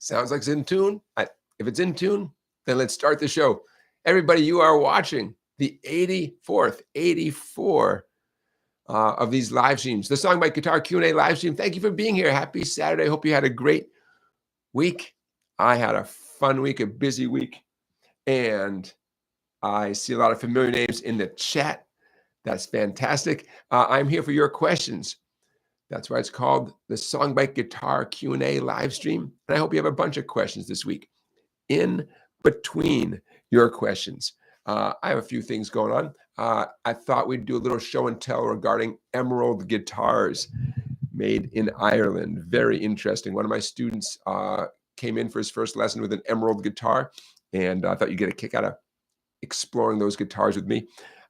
Sounds like it's in tune. If it's in tune, then let's start the show. Everybody, you are watching the 84 of these live streams, the SongBike Guitar Q&A live stream. Thank you for being here. Happy Saturday. Hope you had a great week. I had a fun week, a busy week, and I see a lot of familiar names in the chat. That's fantastic. I'm here for your questions. That's why it's called the SongBike Guitar Q&A live stream. And I hope you have a bunch of questions this week. In between your questions, I have a few things going on. I thought we'd do a little show and tell regarding emerald guitars made in Ireland. Very interesting. One of my students came in for his first lesson with an emerald guitar, and I thought you'd get a kick out of exploring those guitars with me.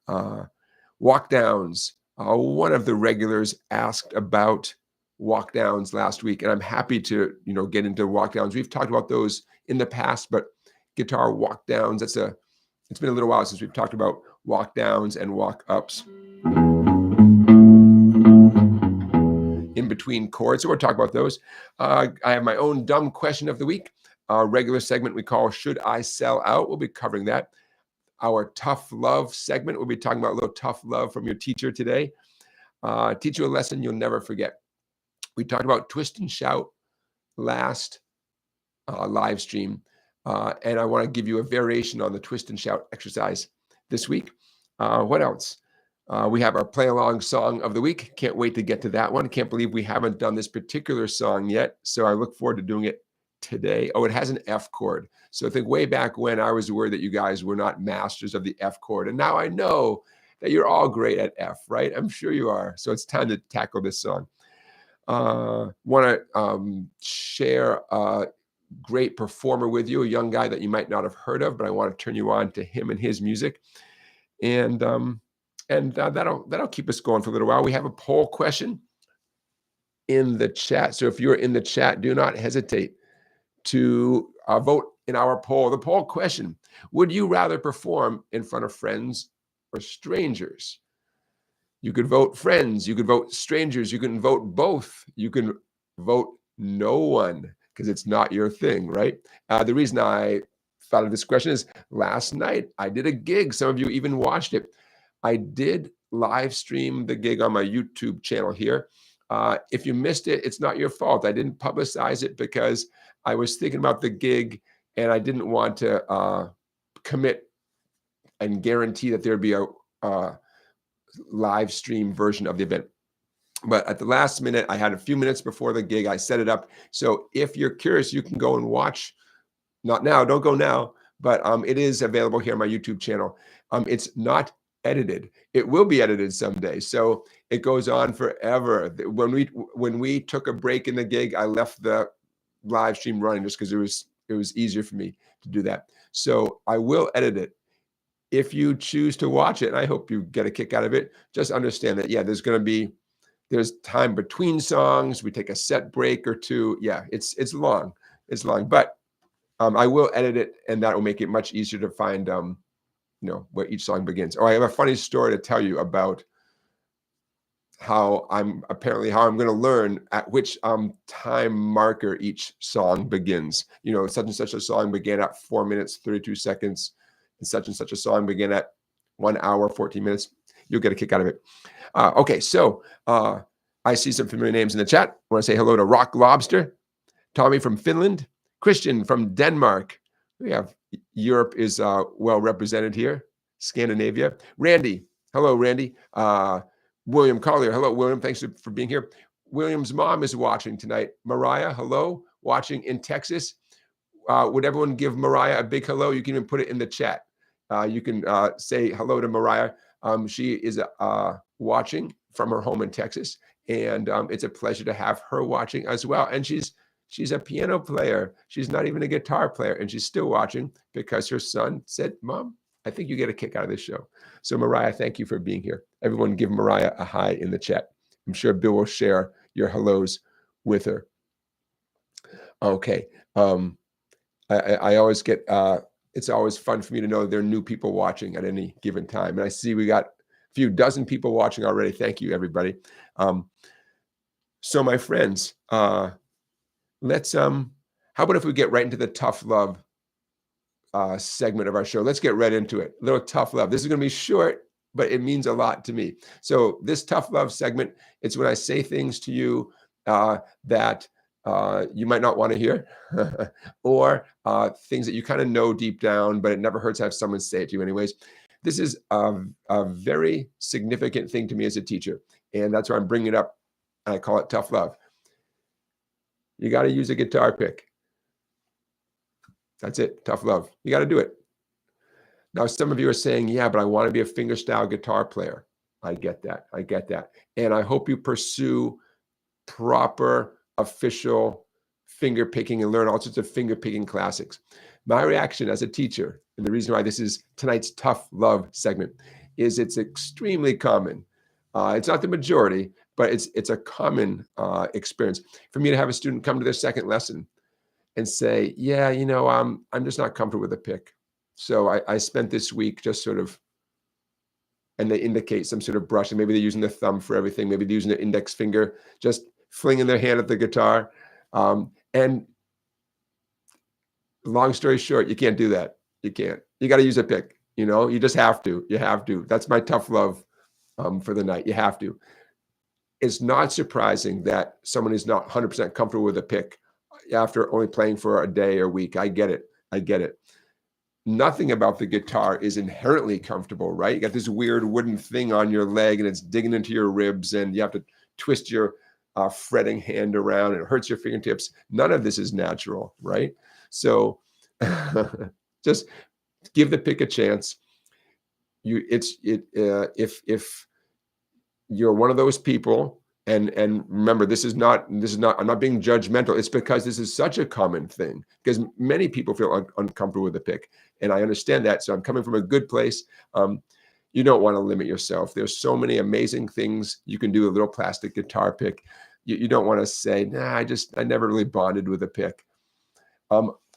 Walkdowns. One of the regulars asked about walkdowns last week, and I'm happy to get into walkdowns. We've talked about those in the past, but guitar walkdowns, it's been a little while since we've talked about walkdowns and walk-ups in between chords. So we'll talk about those. I have my own dumb question of the week, a regular segment we call Should I Sell Out? We'll be covering that. Our tough love segment, we'll be talking about a little tough love from your teacher today. Teach you a lesson you'll never forget. We talked about twist and shout last live stream, and I want to give you a variation on the twist and shout exercise this week. What else? We have our play along song of the week. Can't wait to get to that one. Can't believe we haven't done this particular song yet, so I look forward to doing it today. Oh, it has an F chord. So I think way back when I was worried that you guys were not masters of the F chord. And now I know that you're all great at F, right? I'm sure you are. So it's time to tackle this song. Want to share a great performer with you, a young guy that you might not have heard of, but I want to turn you on to him and his music. And that'll keep us going for a little while. We have a poll question in the chat. So if you're in the chat, do not hesitate to vote in our poll. The poll question: would you rather perform in front of friends or strangers? You could vote friends, you could vote strangers, you can vote both, you can vote no one, because it's not your thing, right? The reason I thought of this question is last night I did a gig. Some of you even watched it. I did live stream the gig on my YouTube channel here. If you missed it, it's not your fault. I didn't publicize it because I was thinking about the gig and I didn't want to commit and guarantee that there'd be a live stream version of the event. But at the last minute, I had a few minutes before the gig, I set it up. So if you're curious, you can go and watch. Not now, don't go now, but it is available here on my YouTube channel. It's not edited. It will be edited someday. So it goes on forever. When we took a break in the gig, I left the live stream running just because it was easier for me to do that. So I will edit it. If you choose to watch it, and I hope you get a kick out of it, just understand that, yeah, there's time between songs. We take a set break or two. Yeah, it's long. It's long, but I will edit it, and that will make it much easier to find where each song begins. Oh, I have a funny story to tell you about how I'm going to learn at which time marker each song begins. Such and such a song began at 4 minutes 32 seconds, and such a song began at 1 hour 14 minutes. You'll get a kick out of it. Okay, so I see some familiar names in the chat. I want to say hello to Rock Lobster, Tommy from Finland, Christian from Denmark. We have Europe is well represented here. Scandinavia. Randy. Hello, Randy. William Collier. Hello, William. Thanks for being here. William's mom is watching tonight. Mariah, hello, watching in Texas. Would everyone give Mariah a big hello? You can even put it in the chat. You can say hello to Mariah. She is watching from her home in Texas, and it's a pleasure to have her watching as well. And she's a piano player. She's not even a guitar player, and she's still watching because her son said, "Mom, I think you get a kick out of this show." So Mariah, thank you for being here. Everyone give Mariah a hi in the chat. I'm sure Bill will share your hellos with her. Okay. I always get, it's always fun for me to know there are new people watching at any given time. And I see we got a few dozen people watching already. Thank you, everybody. So my friends, let's How about if we get right into the tough love segment of our show? Let's get right into it. A little tough love. This is going to be short, but it means a lot to me. So this tough love segment, it's when I say things to you that you might not want to hear, or things that you kind of know deep down, but it never hurts to have someone say it to you anyways. This is a very significant thing to me as a teacher, and that's why I'm bringing it up. I call it tough love. You got to use a guitar pick. That's it. Tough love. You got to do it. Now, some of you are saying, yeah, but I want to be a fingerstyle guitar player. I get that. I get that. And I hope you pursue proper, official finger picking and learn all sorts of finger picking classics. My reaction as a teacher, and the reason why this is tonight's tough love segment, is it's extremely common. It's not the majority, but it's a common experience for me to have a student come to their second lesson and say, yeah, you know, I'm just not comfortable with a pick. So I spent this week just sort of, and they indicate some sort of brushing. Maybe they're using the thumb for everything. Maybe they're using the index finger, just flinging their hand at the guitar. And long story short, you can't do that. You can't. You got to use a pick. You know, you just have to. You have to. That's my tough love for the night. You have to. It's not surprising that someone is not 100% comfortable with a pick after only playing for a day or week. I get it. I get it. Nothing about the guitar is inherently comfortable, right? You got this weird wooden thing on your leg and it's digging into your ribs and you have to twist your fretting hand around and it hurts your fingertips. None of this is natural, right? So just give the pick a chance. If you're one of those people, and remember, this is not, I'm not being judgmental. It's because this is such a common thing because many people feel uncomfortable with the pick. And I understand that. So I'm coming from a good place. You don't want to limit yourself. There's so many amazing things you can do with a little plastic guitar pick. You don't want to say, nah, I never really bonded with a pick.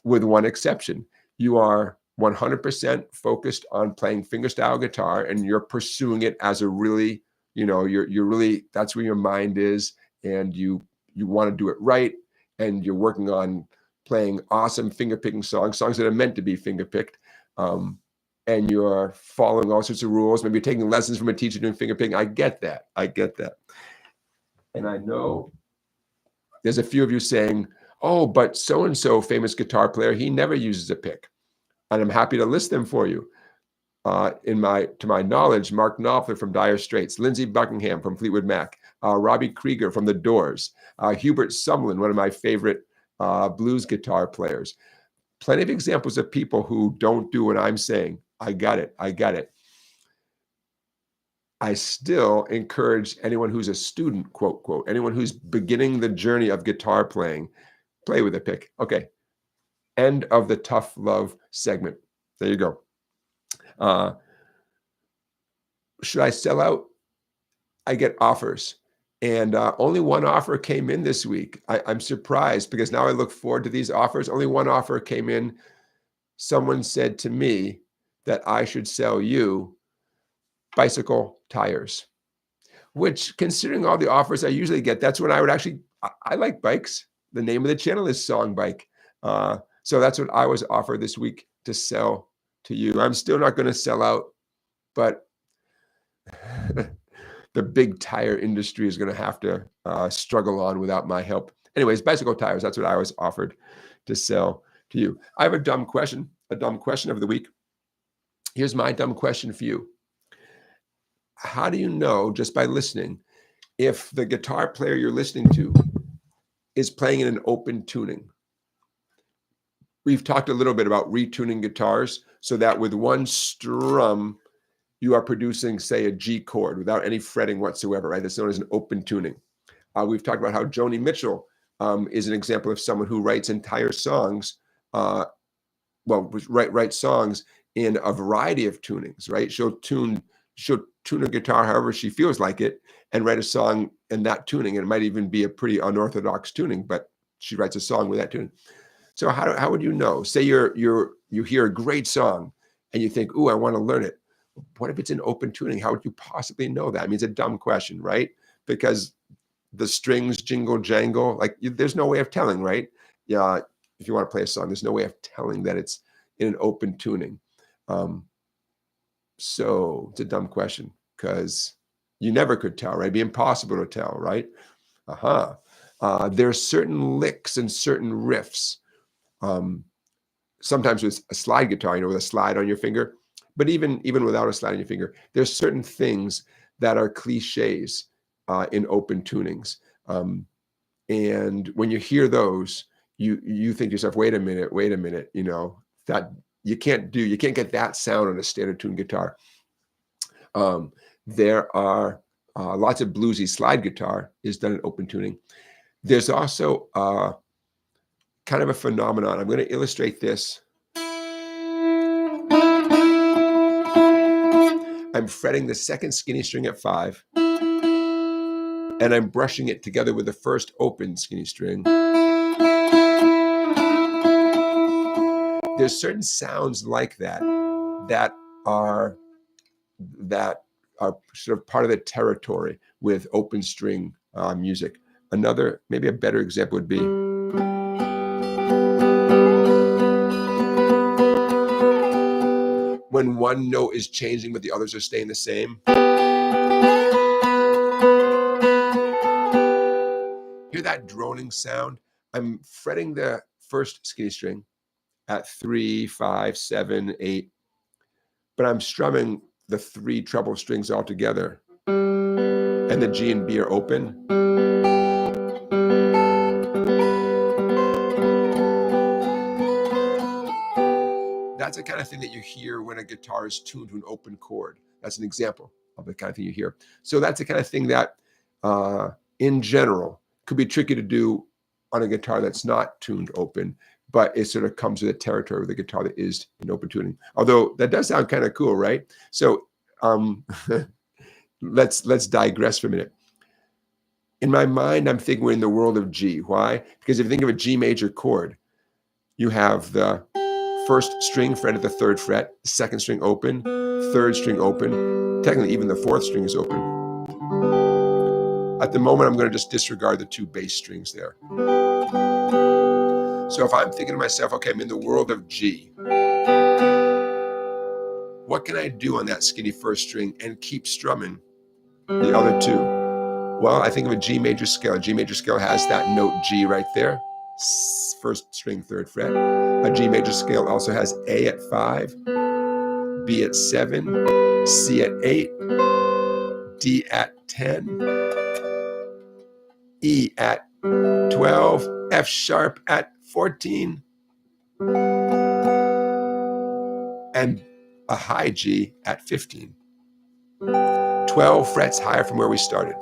With one exception, you are 100% focused on playing fingerstyle guitar and you're pursuing it as a really, you know, you're really, that's where your mind is, and you want to do it right, and you're working on playing awesome finger picking songs that are meant to be finger picked, and you're following all sorts of rules. Maybe you're taking lessons from a teacher doing finger picking. I get that. And I know there's a few of you saying, oh, but so-and-so famous guitar player, he never uses a pick. And I'm happy to list them for you. To my knowledge, Mark Knopfler from Dire Straits, Lindsey Buckingham from Fleetwood Mac, Robbie Krieger from The Doors, Hubert Sumlin, one of my favorite blues guitar players. Plenty of examples of people who don't do what I'm saying. I got it. I still encourage anyone who's a student, quote, quote, anyone who's beginning the journey of guitar playing, play with a pick. Okay. End of the tough love segment. There you go. Should I sell out? I get offers. And only one offer came in this week. I'm surprised because now I look forward to these offers. Only one offer came in. Someone said to me that I should sell you bicycle tires, which, considering all the offers I usually get, that's when I would actually, I like bikes. The name of the channel is SongBike. So that's what I was offered this week to sell to you. I'm still not going to sell out, but the big tire industry is going to have to struggle on without my help. Anyways, bicycle tires, that's what I was offered to sell to you. I have a dumb question of the week. Here's my dumb question for you. How do you know, just by listening, if the guitar player you're listening to is playing in an open tuning? We've talked a little bit about retuning guitars so that with one strum, you are producing, say, a G chord without any fretting whatsoever, right? That's known as an open tuning. We've talked about how Joni Mitchell is an example of someone who writes entire songs, write songs in a variety of tunings, right? She'll tune her guitar however she feels like it and write a song in that tuning. And it might even be a pretty unorthodox tuning, but she writes a song with that tuning. So how would you know? Say you hear a great song and you think, ooh, I want to learn it. What if it's in open tuning? How would you possibly know that? I mean, it's a dumb question, right? Because the strings jingle jangle, like there's no way of telling, right? Yeah, if you want to play a song, there's no way of telling that it's in an open tuning. So it's a dumb question because you never could tell, right? It'd be impossible to tell, right? There are certain licks and certain riffs. Sometimes with a slide guitar, with a slide on your finger, but even without a slide on your finger, there's certain things that are cliches in open tunings. And when you hear those, you think to yourself, wait a minute, that you can't get that sound on a standard tuned guitar. There are lots of bluesy slide guitar is done in open tuning. There's also kind of a phenomenon. I'm going to illustrate this. I'm fretting the second skinny string at 5, and I'm brushing it together with the first open skinny string. There's certain sounds like that are sort of part of the territory with open string music. Another, maybe a better example would be when one note is changing but the others are staying the same. Hear that droning sound? I'm fretting the first skinny string at 3, 5, 7, 8, but I'm strumming the 3 treble strings all together, and the G and B are open. That's the kind of thing that you hear when a guitar is tuned to an open chord. That's an example of the kind of thing you hear. So that's the kind of thing that, in general, could be tricky to do on a guitar that's not tuned open, but it sort of comes with the territory with a guitar that is in open tuning. Although that does sound kind of cool, right? So let's digress for a minute. In my mind, I'm thinking we're in the world of G. Why? Because if you think of a G major chord, you have the first string fret at the 3rd fret, second string open, 3rd string open. Technically, even the 4th string is open. At the moment, I'm going to just disregard the 2 bass strings there. So if I'm thinking to myself, okay, I'm in the world of G, what can I do on that skinny first string and keep strumming the other 2? Well, I think of a G major scale. A G major scale has that note G right there, first string, 3rd fret. A G major scale also has A at 5, B at 7, C at 8, D at 10, E at 12, F sharp at 14, and a high G at 15. 12 frets higher from where we started.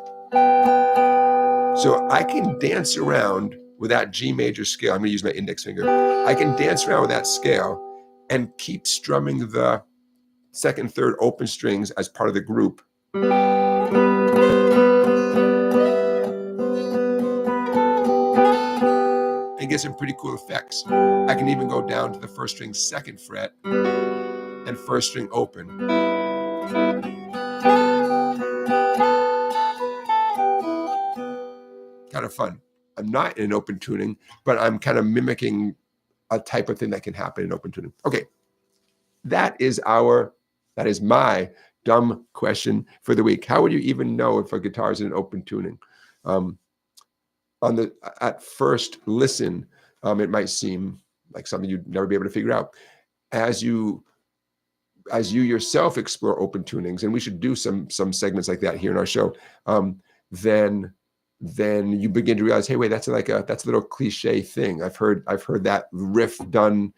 So I can dance around with that G major scale. I'm going to use my index finger. I can dance around with that scale and keep strumming the 2nd, 3rd open strings as part of the group. And get some pretty cool effects. I can even go down to the 1st string 2nd fret and 1st string open. Kind of fun. I'm not in open tuning, but I'm kind of mimicking a type of thing that can happen in open tuning. Okay, that is my dumb question for the week. How would you even know if a guitar is in open tuning? At first listen, it might seem like something you'd never be able to figure out. As you yourself explore open tunings, and we should do some segments like that here in our show, then you begin to realize, hey, wait, that's a little cliche thing. I've heard that riff done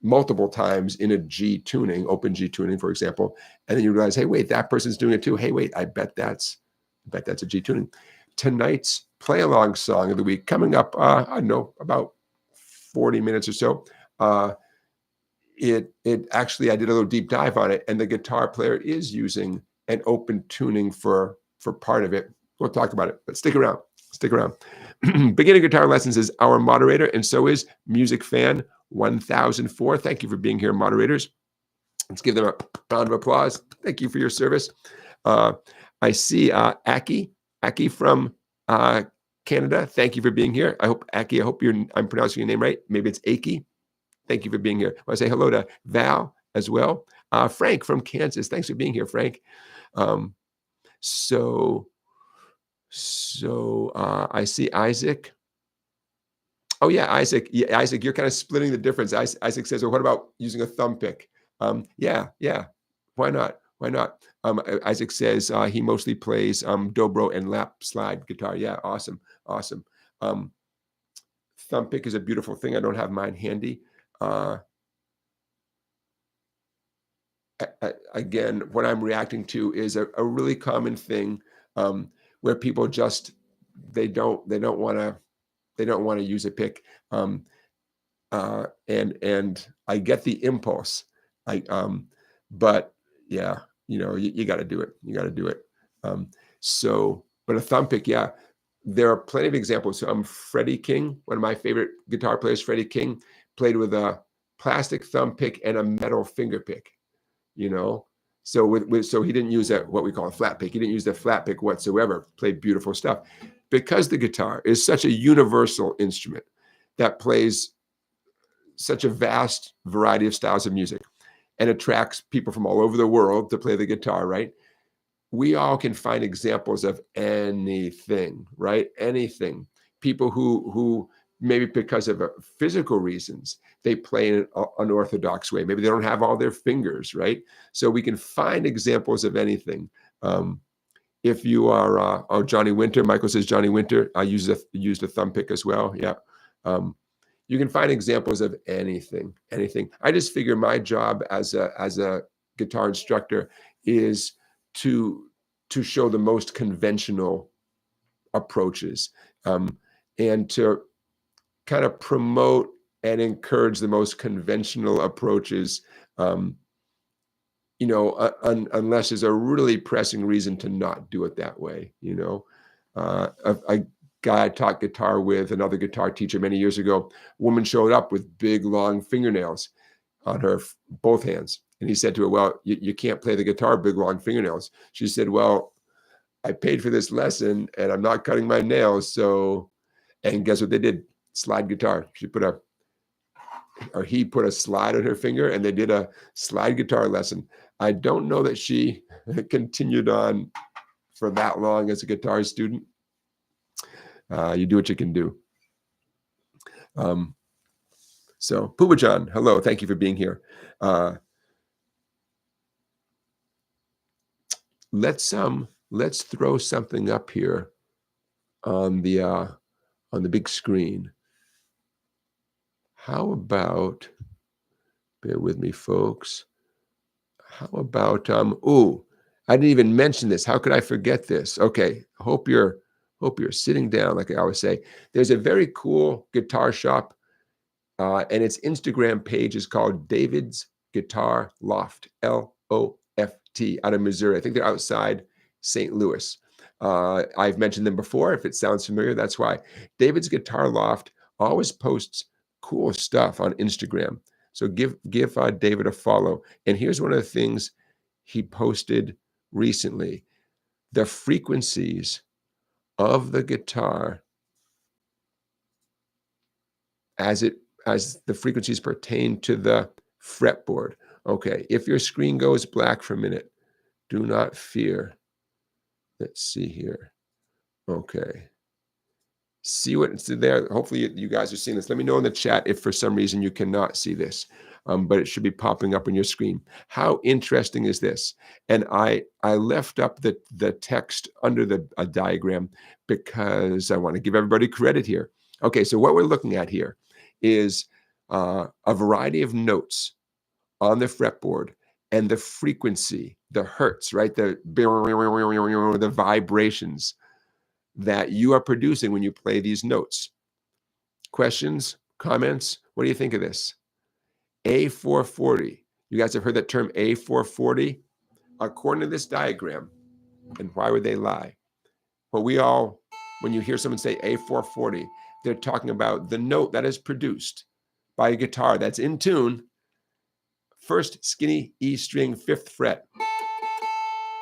multiple times in a G tuning, open G tuning, for example, and then you realize, hey, wait, that person's doing it too. Hey, wait, I bet that's a G tuning. Tonight's play along song of the week coming up, I don't know, about 40 minutes or so. It actually, I did a little deep dive on it, and the guitar player is using an open tuning for part of it. We'll talk about it, but stick around. Beginning Guitar Lessons is our moderator, and so is Music Fan 1004. Thank you for being here, moderators. Let's give them a round of applause. Thank you for your service. I see Aki from Canada, thank you for being here. I hope, Aki, I'm pronouncing your name right. Maybe it's Aki. Thank you for being here. I want to say hello to Val as well. Frank from Kansas, thanks for being here, Frank. So I see Isaac. Oh yeah, Isaac. Yeah, Isaac, you're kind of splitting the difference. Isaac says, well, what about using a thumb pick? Yeah. Why not? Why not? Isaac says he mostly plays dobro and lap slide guitar. Yeah, awesome. Thumb pick is a beautiful thing. I don't have mine handy. Again, what I'm reacting to is a really common thing where people just they don't want to use a pick, and I get the impulse, but yeah, you got to do it. You got to do it. But a thumb pick, yeah, there are plenty of examples. So Freddie King, one of my favorite guitar players, Freddie King, played with a plastic thumb pick and a metal finger pick. So he didn't use what we call a flat pick. He didn't use the flat pick whatsoever. Played beautiful stuff because the guitar is such a universal instrument that plays such a vast variety of styles of music and attracts people from all over the world to play the guitar, right? We all can find examples of anything, right? Anything. People who maybe because of physical reasons, they play in an unorthodox way. Maybe they don't have all their fingers, right? So we can find examples of anything. If you are, Johnny Winter, Michael says Johnny Winter, I used a thumb pick as well. Yeah. You can find examples of anything. I just figure my job as a guitar instructor is to show the most conventional approaches, and to kind of promote and encourage the most conventional approaches, unless there's a really pressing reason to not do it that way. A guy I taught guitar with, another guitar teacher many years ago, a woman showed up with big, long fingernails on her both hands. And he said to her, well, you can't play the guitar, big, long fingernails. She said, well, I paid for this lesson and I'm not cutting my nails. So, and guess what they did? Slide guitar. He put a slide on her finger and they did a slide guitar lesson. I don't know that she continued on for that long as a guitar student. You do what you can do. So Pooba John, hello. Thank you for being here. Let's throw something up here on the big screen. How about, bear with me, folks. How about, I didn't even mention this. How could I forget this? Okay, hope you're sitting down, like I always say. There's a very cool guitar shop, and its Instagram page is called David's Guitar Loft, LOFT, out of Missouri. I think they're outside St. Louis. I've mentioned them before. If it sounds familiar, that's why. David's Guitar Loft always posts cool stuff on Instagram. So give David a follow. And here's one of the things he posted recently: the frequencies of the guitar as the frequencies pertain to the fretboard. Okay, if your screen goes black for a minute, do not fear. Let's see here. Okay. See what's there. Hopefully you guys are seeing this. Let me know in the chat if for some reason you cannot see this, but it should be popping up on your screen. How interesting is this? And I left up the text under a diagram because I want to give everybody credit here. Okay, so what we're looking at here is a variety of notes on the fretboard and the frequency, the hertz, right? The vibrations that you are producing when you play these notes. Questions, comments? What do you think of this? A440. You guys have heard that term A440? According to this diagram, and why would they lie? Well, when you hear someone say A440, they're talking about the note that is produced by a guitar that's in tune, first skinny E string, 5th fret.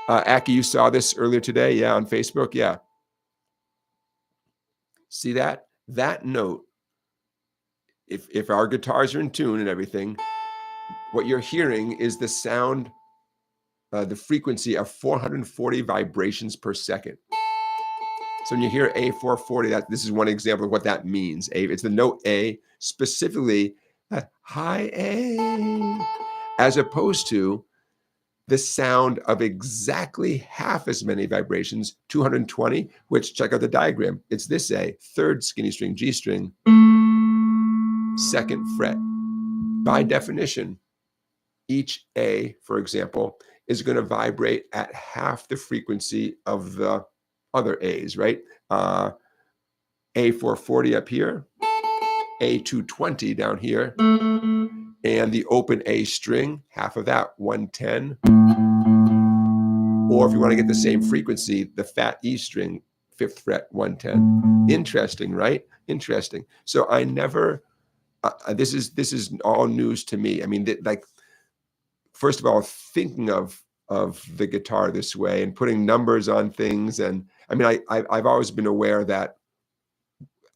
Aki, you saw this earlier today, yeah, on Facebook, yeah. See that? That note, if our guitars are in tune and everything, what you're hearing is the sound, the frequency of 440 vibrations per second. So when you hear A440, this is one example of what that means. It's the note A, specifically high A, as opposed to the sound of exactly half as many vibrations, 220, which, check out the diagram. It's this A, third skinny string, G string, second fret. By definition, each A, for example, is going to vibrate at half the frequency of the other A's, right? A440 up here, A220 down here, and the open A string, half of that, 110. Or if you want to get the same frequency, the fat E string, 5th fret, 110. Interesting, right? Interesting. So I never, this is all news to me. I mean, like, first of all, thinking of the guitar this way and putting numbers on things. And I mean, I've always been aware that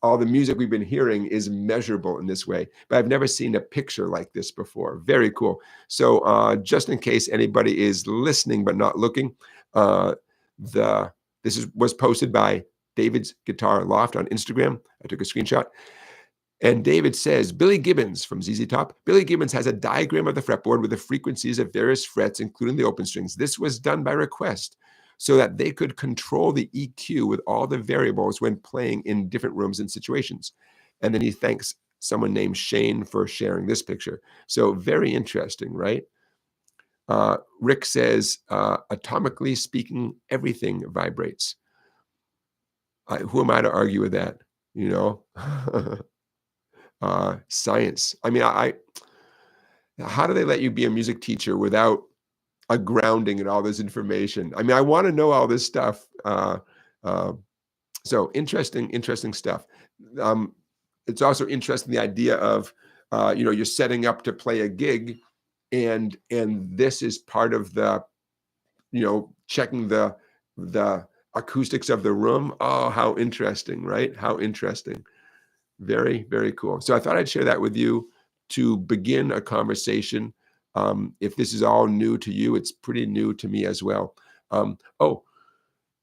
all the music we've been hearing is measurable in this way, but I've never seen a picture like this before. Very cool. So just in case anybody is listening but not looking, this was posted by David's Guitar Loft on Instagram. I took a screenshot. And David says, Billy Gibbons from ZZ Top. Billy Gibbons has a diagram of the fretboard with the frequencies of various frets, including the open strings. This was done by request so that they could control the EQ with all the variables when playing in different rooms and situations. And then he thanks someone named Shane for sharing this picture. So very interesting, right? Rick says, atomically speaking, everything vibrates. Who am I to argue with that? You know, science. I mean, how do they let you be a music teacher without a grounding in all this information? I mean, I want to know all this stuff. So interesting stuff. It's also interesting, the idea of, you're setting up to play a gig, and this is part of the, checking the acoustics of the room. Oh, how interesting, right? How interesting. Very, very cool. So I thought I'd share that with you to begin a conversation. If this is all new to you, it's pretty new to me as well.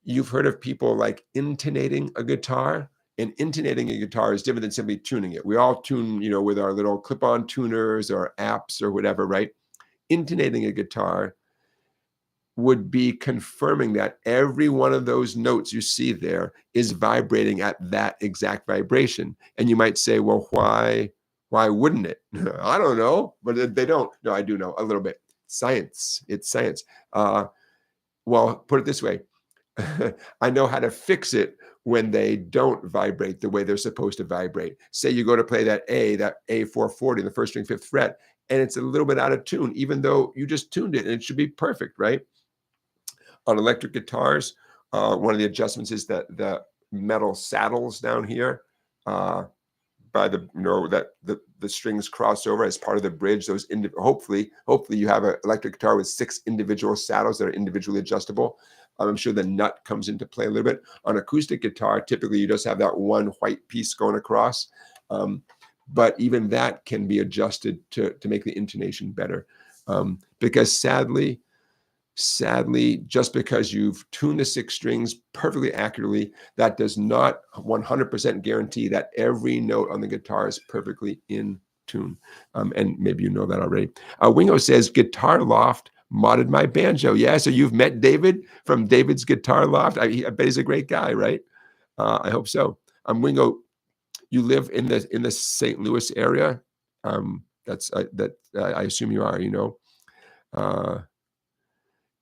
You've heard of people like intonating a guitar, and intonating a guitar is different than simply tuning it. We all tune, with our little clip-on tuners or apps or whatever, right? Intonating a guitar would be confirming that every one of those notes you see there is vibrating at that exact vibration. And you might say, well, why wouldn't it? I don't know, but they don't. No, I do know a little bit. Science. It's science. Well, put it this way. I know how to fix it when they don't vibrate the way they're supposed to vibrate. Say you go to play that A440, the first string, 5th fret, and it's a little bit out of tune, even though you just tuned it and it should be perfect, right? On electric guitars, one of the adjustments is that the metal saddles down here, by that the strings cross over as part of the bridge. Those hopefully you have an electric guitar with 6 individual saddles that are individually adjustable. I'm sure the nut comes into play a little bit. On acoustic guitar, typically you just have that one white piece going across, but even that can be adjusted to make the intonation better, because sadly, just because you've tuned the 6 strings perfectly accurately, that does not 100% guarantee that every note on the guitar is perfectly in tune. And maybe you know that already. Wingo says, Guitar Loft modded my banjo. Yeah, so you've met David from David's Guitar Loft. I bet he's a great guy, right? I hope so. Wingo, you live in the St. Louis area. I assume you are.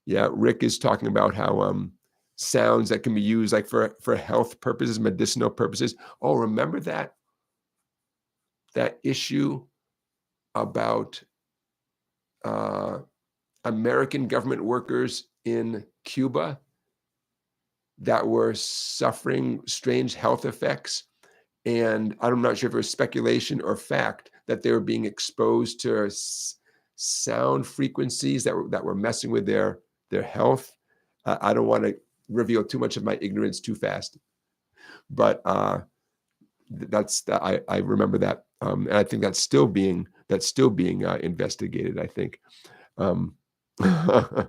Yeah, Rick is talking about how sounds that can be used like for health purposes, medicinal purposes. Oh, remember that issue about American government workers in Cuba that were suffering strange health effects? And I'm not sure if it was speculation or fact that they were being exposed to sound frequencies that were messing with their health. I don't want to reveal too much of my ignorance too fast, but I remember that, and I think that's still being investigated, I think. Um, yeah,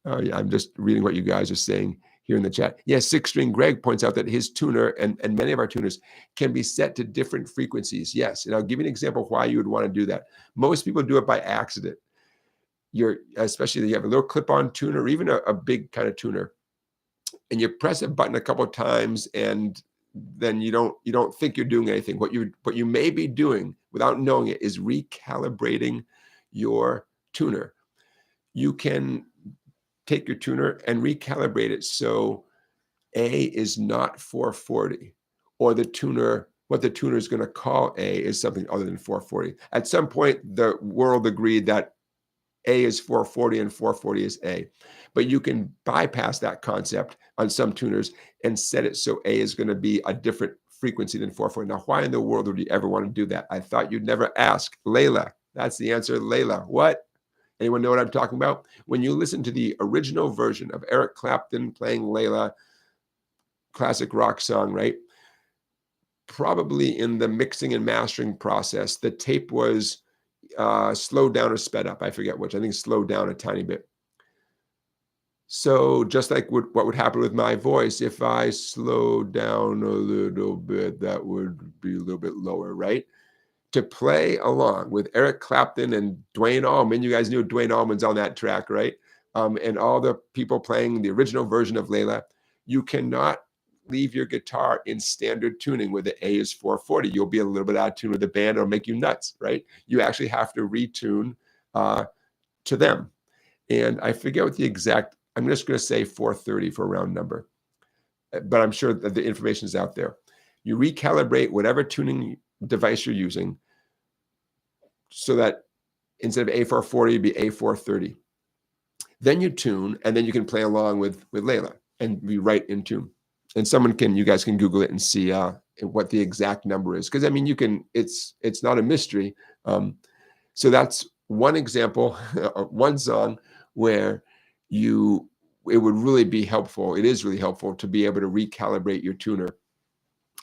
I'm just reading what you guys are saying here in the chat. Yes, Six String Greg points out that his tuner and many of our tuners can be set to different frequencies. Yes, and I'll give you an example of why you would want to do that. Most people do it by accident. Especially if you have a little clip-on tuner or even a big kind of tuner, and you press a button a couple of times, and then you don't think you're doing anything. What you may be doing without knowing it is recalibrating your tuner. You can take your tuner and recalibrate it so A is not 440, or what the tuner is going to call A is something other than 440. At some point, the world agreed that A is 440 and 440 is A. But you can bypass that concept on some tuners and set it so A is going to be a different frequency than 440. Now, why in the world would you ever want to do that? I thought you'd never ask. Layla. That's the answer, Layla. What? Anyone know what I'm talking about? When you listen to the original version of Eric Clapton playing Layla, classic rock song, right? Probably in the mixing and mastering process, the tape was slowed down or sped up. I forget which. I think slowed down a tiny bit. So just like what would happen with my voice, if I slowed down a little bit, that would be a little bit lower, right? To play along with Eric Clapton and Duane Allman. You guys knew Duane Allman's on that track, right? And all the people playing the original version of Layla. You cannot leave your guitar in standard tuning where the A is 440. You'll be a little bit out of tune with the band. It'll make you nuts, right? You actually have to retune to them. And I forget what the exact, I'm just going to say 430 for a round number, but I'm sure that the information is out there. You recalibrate whatever tuning device you're using so that instead of A440, it'd be A430. Then you tune, and then you can play along with Layla and be right in tune. And you guys can Google it and see what the exact number is. Because I mean, it's not a mystery. So that's one example, one song where it would really be helpful. It is really helpful to be able to recalibrate your tuner.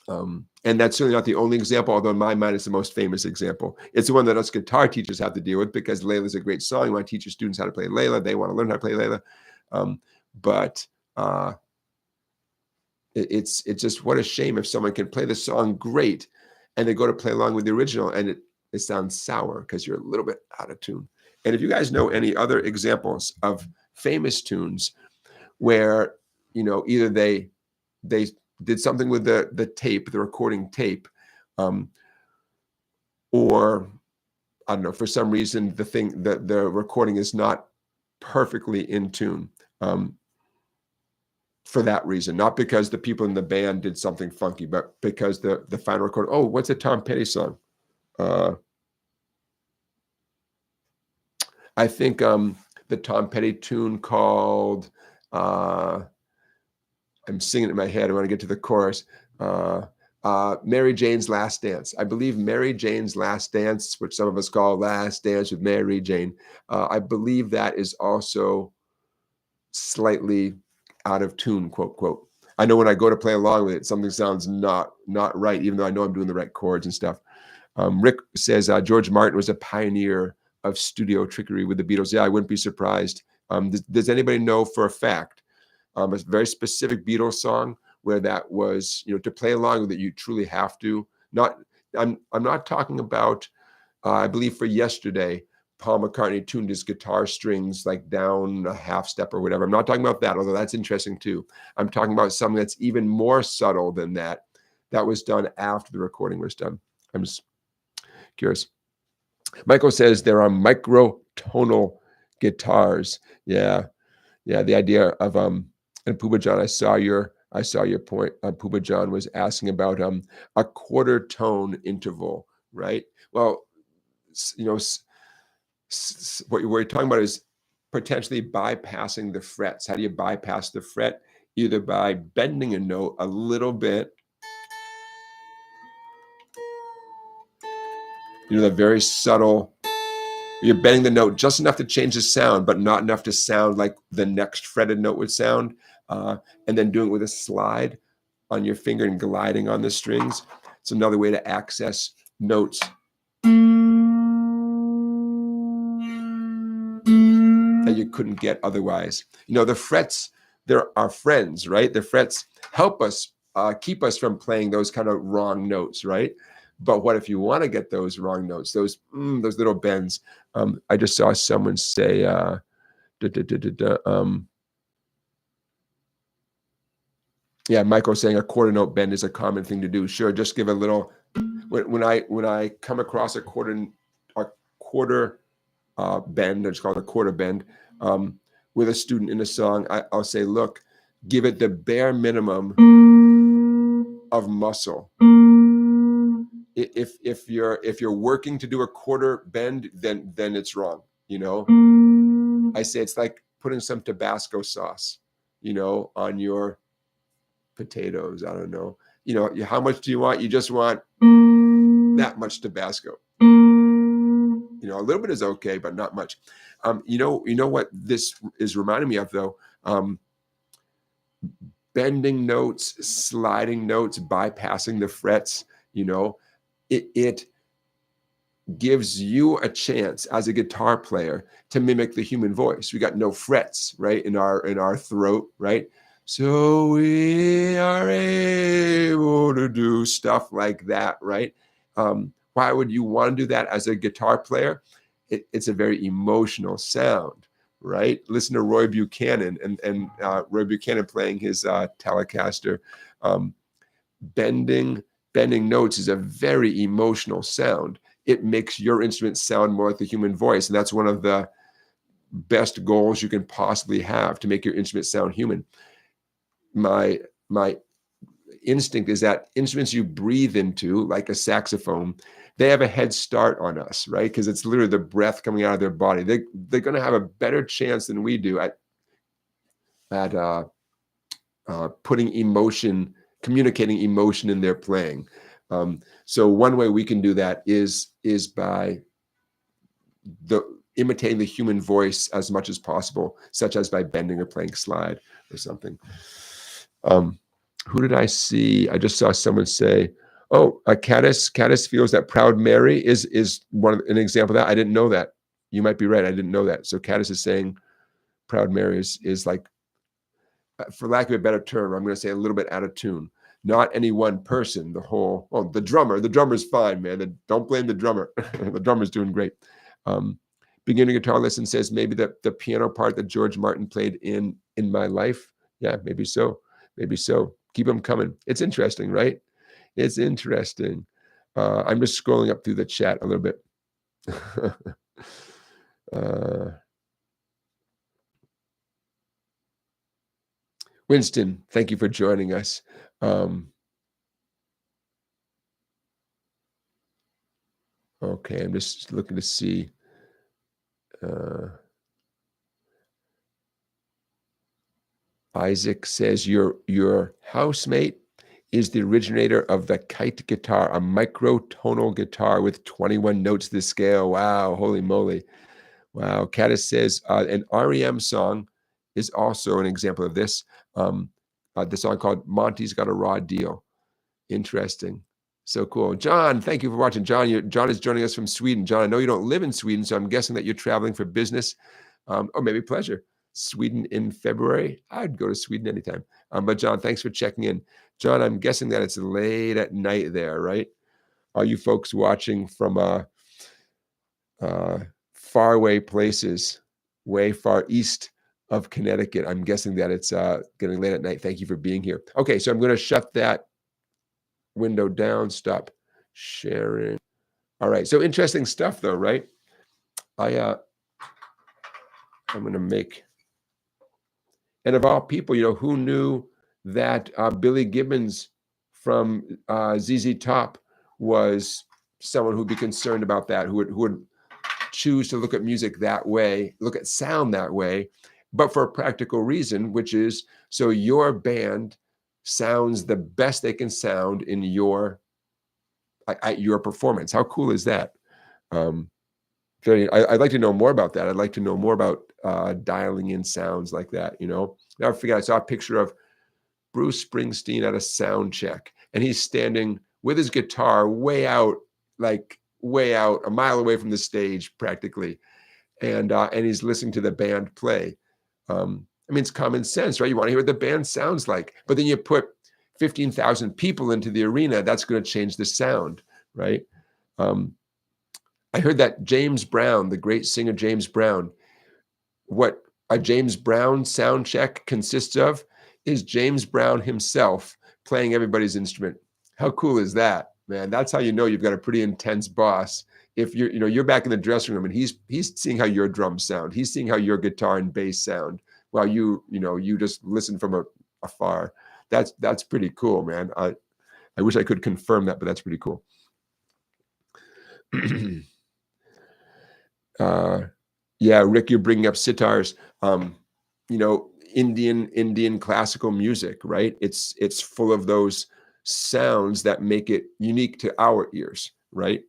And that's certainly not the only example, although in my mind it's the most famous example. It's the one that us guitar teachers have to deal with because Layla's a great song. You want to teach your students how to play Layla. They want to learn how to play Layla. But it's just what a shame if someone can play the song great and they go to play along with the original and it sounds sour because you're a little bit out of tune. And if you guys know any other examples of famous tunes where, either they did something with the tape, the recording tape, or I don't know, for some reason the recording is not perfectly in tune. For that reason, not because the people in the band did something funky, but because the final record. Oh, what's a Tom Petty song? I think the Tom Petty tune called. I'm singing it in my head. I want to get to the chorus. Mary Jane's Last Dance. I believe Mary Jane's Last Dance, which some of us call Last Dance with Mary Jane. I believe that is also slightly out of tune, quote, quote. I know when I go to play along with it, something sounds not right, even though I know I'm doing the right chords and stuff. Rick says George Martin was a pioneer of studio trickery with the Beatles. Yeah, I wouldn't be surprised. Does anybody know for a fact a very specific Beatles song where that was, to play along with it, you truly have to? I'm not talking about, I believe for Yesterday, Paul McCartney tuned his guitar strings like down a half step or whatever. I'm not talking about that, although that's interesting too. I'm talking about something that's even more subtle than that. That was done after the recording was done. I'm just curious. Michael says there are microtonal guitars. Yeah. The idea of and Pooba John, I saw your point. Pooba John was asking about a quarter tone interval, right? Well, what we're talking about is potentially bypassing the frets. How do you bypass the fret? Either by bending a note a little bit, the very subtle, you're bending the note just enough to change the sound, but not enough to sound like the next fretted note would sound, and then doing it with a slide on your finger and gliding on the strings. It's another way to access notes. That you couldn't get otherwise. You know, the frets, they're our friends, right? The frets help us, keep us from playing those kind of wrong notes, right? But what if you want to get those wrong notes, those little bends? I just saw someone say, yeah, Michael saying a quarter note bend is a common thing to do. Sure, just give a little. When I come across a quarter bend, I just call it a quarter bend, with a student in a song, I'll say, look, give it the bare minimum of muscle. If you're working to do a quarter bend, then it's wrong. You know, I say it's like putting some Tabasco sauce, you know, on your potatoes. I don't know. You know, how much do you want? You just want that much Tabasco. You know, a little bit is okay, but not much. You know what this is reminding me of, though? Bending notes, sliding notes, bypassing the frets. You know, it gives you a chance as a guitar player to mimic the human voice. We got no frets, right, in our throat, right? So we are able to do stuff like that, right? Why would you want to do that as a guitar player? It's a very emotional sound, right? Listen to Roy Buchanan and Roy Buchanan playing his Telecaster. Bending notes is a very emotional sound. It makes your instrument sound more like the human voice, and that's one of the best goals you can possibly have, to make your instrument sound human. My instinct is that instruments you breathe into, like a saxophone, they have a head start on us, right? Because it's literally the breath coming out of their body. They're going to have a better chance than we do at putting emotion, communicating emotion in their playing. So one way we can do that is by imitating the human voice as much as possible, such as by bending or playing slide or something. Who did I see? I just saw someone say, "Oh, Caddis feels that Proud Mary is an example of that." I didn't know that. You might be right. I didn't know that. So Caddis is saying Proud Mary is like, for lack of a better term, I'm going to say a little bit out of tune. Not any one person. The drummer's fine, man. Don't blame the drummer. The drummer's doing great. Beginner Guitar Lesson says maybe the piano part that George Martin played in My Life. Yeah, maybe so. Maybe so. Keep them coming. It's interesting, right? It's interesting. I'm just scrolling up through the chat a little bit. Winston, thank you for joining us. Okay, I'm just looking to see. Isaac says your housemate is the originator of the kite guitar, a microtonal guitar with 21 notes to the scale. Wow, holy moly. Wow. Caddis says an REM song is also an example of this. The song called Monty's Got a Raw Deal. Interesting. So cool. John, thank you for watching. John is joining us from Sweden. John, I know you don't live in Sweden, so I'm guessing that you're traveling for business or maybe pleasure. Sweden in February. I'd go to Sweden anytime. But John, thanks for checking in. John, I'm guessing that it's late at night there, right? Are you folks watching from faraway places, way far east of Connecticut? I'm guessing that it's getting late at night. Thank you for being here. Okay, so I'm going to shut that window down, stop sharing. All right, so interesting stuff though, right? I'm going to make, and of all people, you know, who knew that Billy Gibbons from ZZ Top was someone who'd be concerned about that, who would choose to look at music that way, look at sound that way, but for a practical reason, which is so your band sounds the best they can sound in your performance. How cool is that? I'd like to know more about that. I'd like to know more about dialing in sounds like that, you know. Now I forget, I saw a picture of Bruce Springsteen at a sound check, and he's standing with his guitar way out, like way out, a mile away from the stage practically. And he's listening to the band play. I mean, it's common sense, right? You want to hear what the band sounds like, but then you put 15,000 people into the arena, that's going to change the sound, right? I heard that James Brown, the great singer James Brown, what a James Brown sound check consists of is James Brown himself playing everybody's instrument. How cool is that, man? That's how you know you've got a pretty intense boss. If you're back in the dressing room and he's seeing how your drums sound, he's seeing how your guitar and bass sound, while you just listen from afar. That's pretty cool, man. I wish I could confirm that, but that's pretty cool. Yeah, Rick, you're bringing up sitars. Indian classical music, right? It's full of those sounds that make it unique to our ears, right?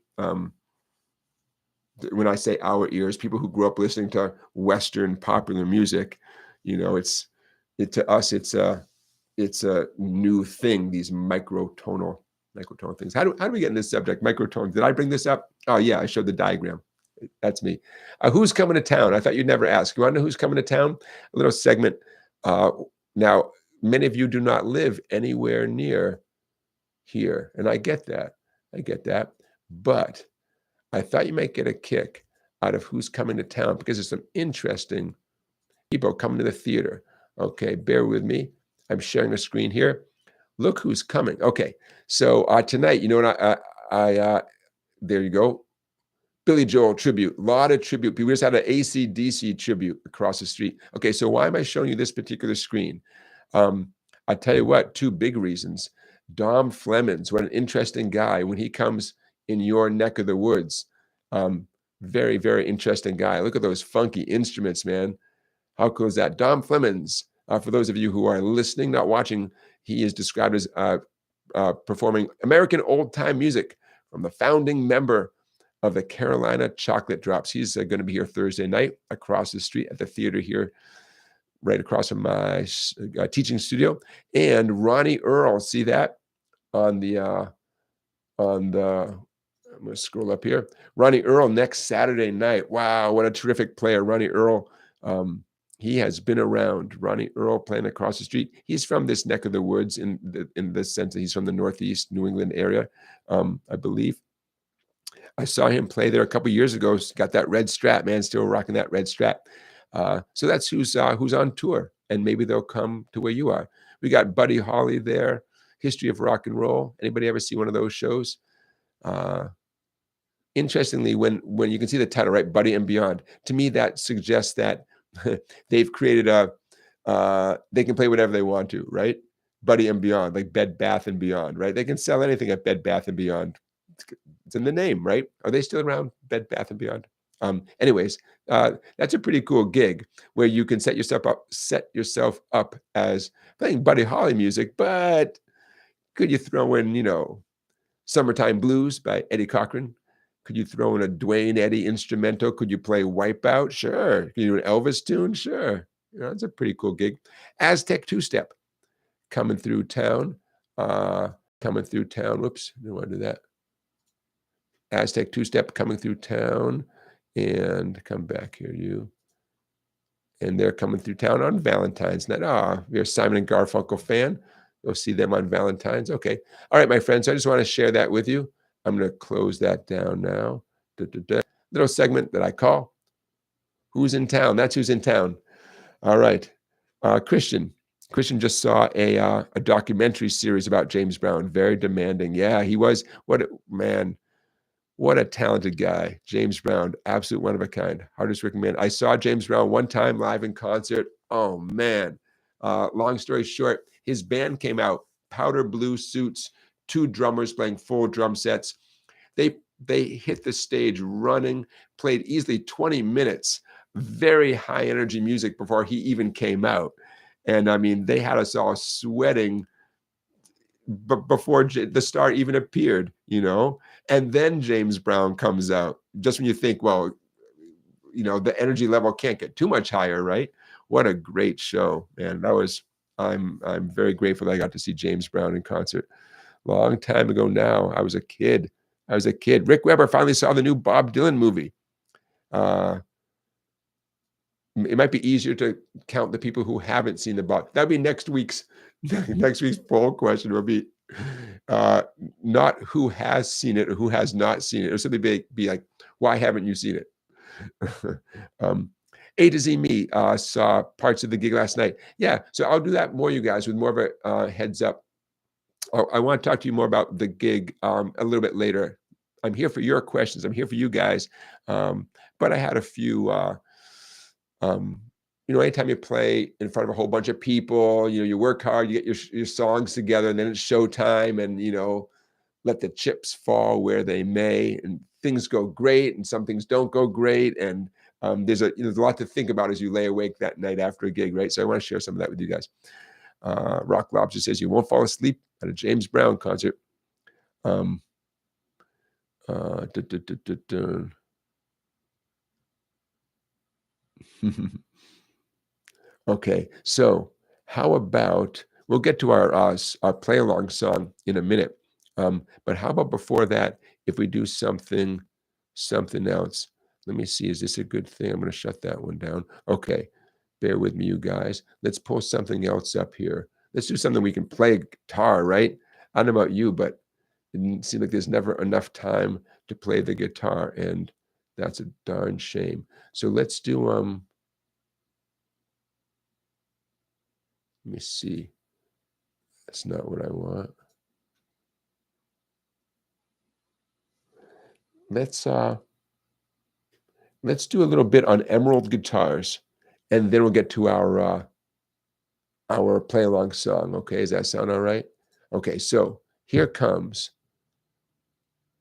When I say our ears, people who grew up listening to Western popular music, to us, it's a new thing. These microtonal things. How do we get in this subject? Microtones. Did I bring this up? Oh yeah, I showed the diagram. That's me. Who's coming to town? I thought you'd never ask. You want to know who's coming to town? A little segment. Now, many of you do not live anywhere near here, and I get that. But I thought you might get a kick out of who's coming to town, because there's some interesting people coming to the theater. Okay, bear with me. I'm sharing a screen here. Look who's coming. Okay, so tonight, there you go. Billy Joel tribute, a lot of tribute. We just had an AC/DC tribute across the street. Okay, so why am I showing you this particular screen? I'll tell you what, two big reasons. Dom Flemons, what an interesting guy when he comes in your neck of the woods. Very, very interesting guy. Look at those funky instruments, man. How cool is that? Dom Flemons, for those of you who are listening, not watching, he is described as performing American old-time music from the founding member of the Carolina Chocolate Drops. He's going to be here Thursday night across the street at the theater here, right across from my teaching studio. And Ronnie Earl, see that on the I'm going to scroll up here. Ronnie Earl next Saturday night. Wow, what a terrific player, Ronnie Earl. He has been around. Ronnie Earl playing across the street. He's from this neck of the woods in the sense that he's from the Northeast New England area, I believe. I saw him play there a couple years ago. Got that red Strat, man, still rocking that red Strat. So that's who's on tour, and maybe they'll come to where you are. We got Buddy Holly there, History of Rock and Roll. Anybody ever see one of those shows? Interestingly, when you can see the title, right, Buddy and Beyond, to me that suggests that they've created they can play whatever they want to, right? Buddy and Beyond, like Bed Bath and Beyond, right? They can sell anything at Bed Bath and Beyond. It's in the name, right? Are they still around, Bed Bath and Beyond? Anyways, that's a pretty cool gig where you can set yourself up as playing Buddy Holly music, but could you throw in, Summertime Blues by Eddie Cochran? Could you throw in a Dwayne Eddy instrumental? Could you play Wipeout? Sure. Can you do an Elvis tune? Sure. It's a pretty cool gig. Aztec Two-Step coming through town. Whoops, didn't want to do that. Aztec Two-Step coming through town, and come back here, you. And they're coming through town on Valentine's night. If you're a Simon and Garfunkel fan, you'll see them on Valentine's. Okay. All right, my friends. I just want to share that with you. I'm going to close that down now. Little segment that I call Who's in Town? That's who's in town. All right. Christian just saw a documentary series about James Brown. Very demanding. Yeah, he was. What a talented guy. James Brown, absolute one of a kind. Hardest recommend. I saw James Brown one time live in concert. Oh, man. Long story short, his band came out, powder blue suits, 2 drummers playing full drum sets. They hit the stage running, played easily 20 minutes, very high energy music before he even came out. And I mean, they had us all sweating before the star even appeared, and then James Brown comes out. Just when you think, well, the energy level can't get too much higher, right? What a great show, man. I'm very grateful that I got to see James Brown in concert. Long time ago now. I was a kid. I was a kid. Rick Weber finally saw the new Bob Dylan movie. Uh, it might be easier to count the people who haven't seen the Bob. That'd be next week's next week's poll question. Will be uh, not who has seen it or who has not seen it. It'll simply be like, why haven't you seen it? A to Z Me saw parts of the gig last night. Yeah, so I'll do that more, you guys, with more of a heads up. I want to talk to you more about the gig a little bit later. I'm here for your questions. I'm here for you guys. But I had a few, um, anytime you play in front of a whole bunch of people, you work hard, you get your songs together, and then it's showtime, and, let the chips fall where they may, and things go great, and some things don't go great. And there's a lot to think about as you lay awake that night after a gig, right? So I want to share some of that with you guys. Rock Lobster says you won't fall asleep at a James Brown concert. Um, uh, duh, duh, duh, duh, duh. Okay, so how about we'll get to our play along song in a minute, but how about before that, if we do something else? Let me see. Is this a good thing? I'm going to shut that one down. Okay, bear with me, you guys. Let's pull something else up here. Let's do something we can play guitar, right? I don't know about you, but it seems like there's never enough time to play the guitar, and that's a darn shame. So let's do let me see. That's not what I want. Let's uh let's do a little bit on emerald guitars, and then we'll get to our play along song. Okay, does that sound all right? Okay, so here comes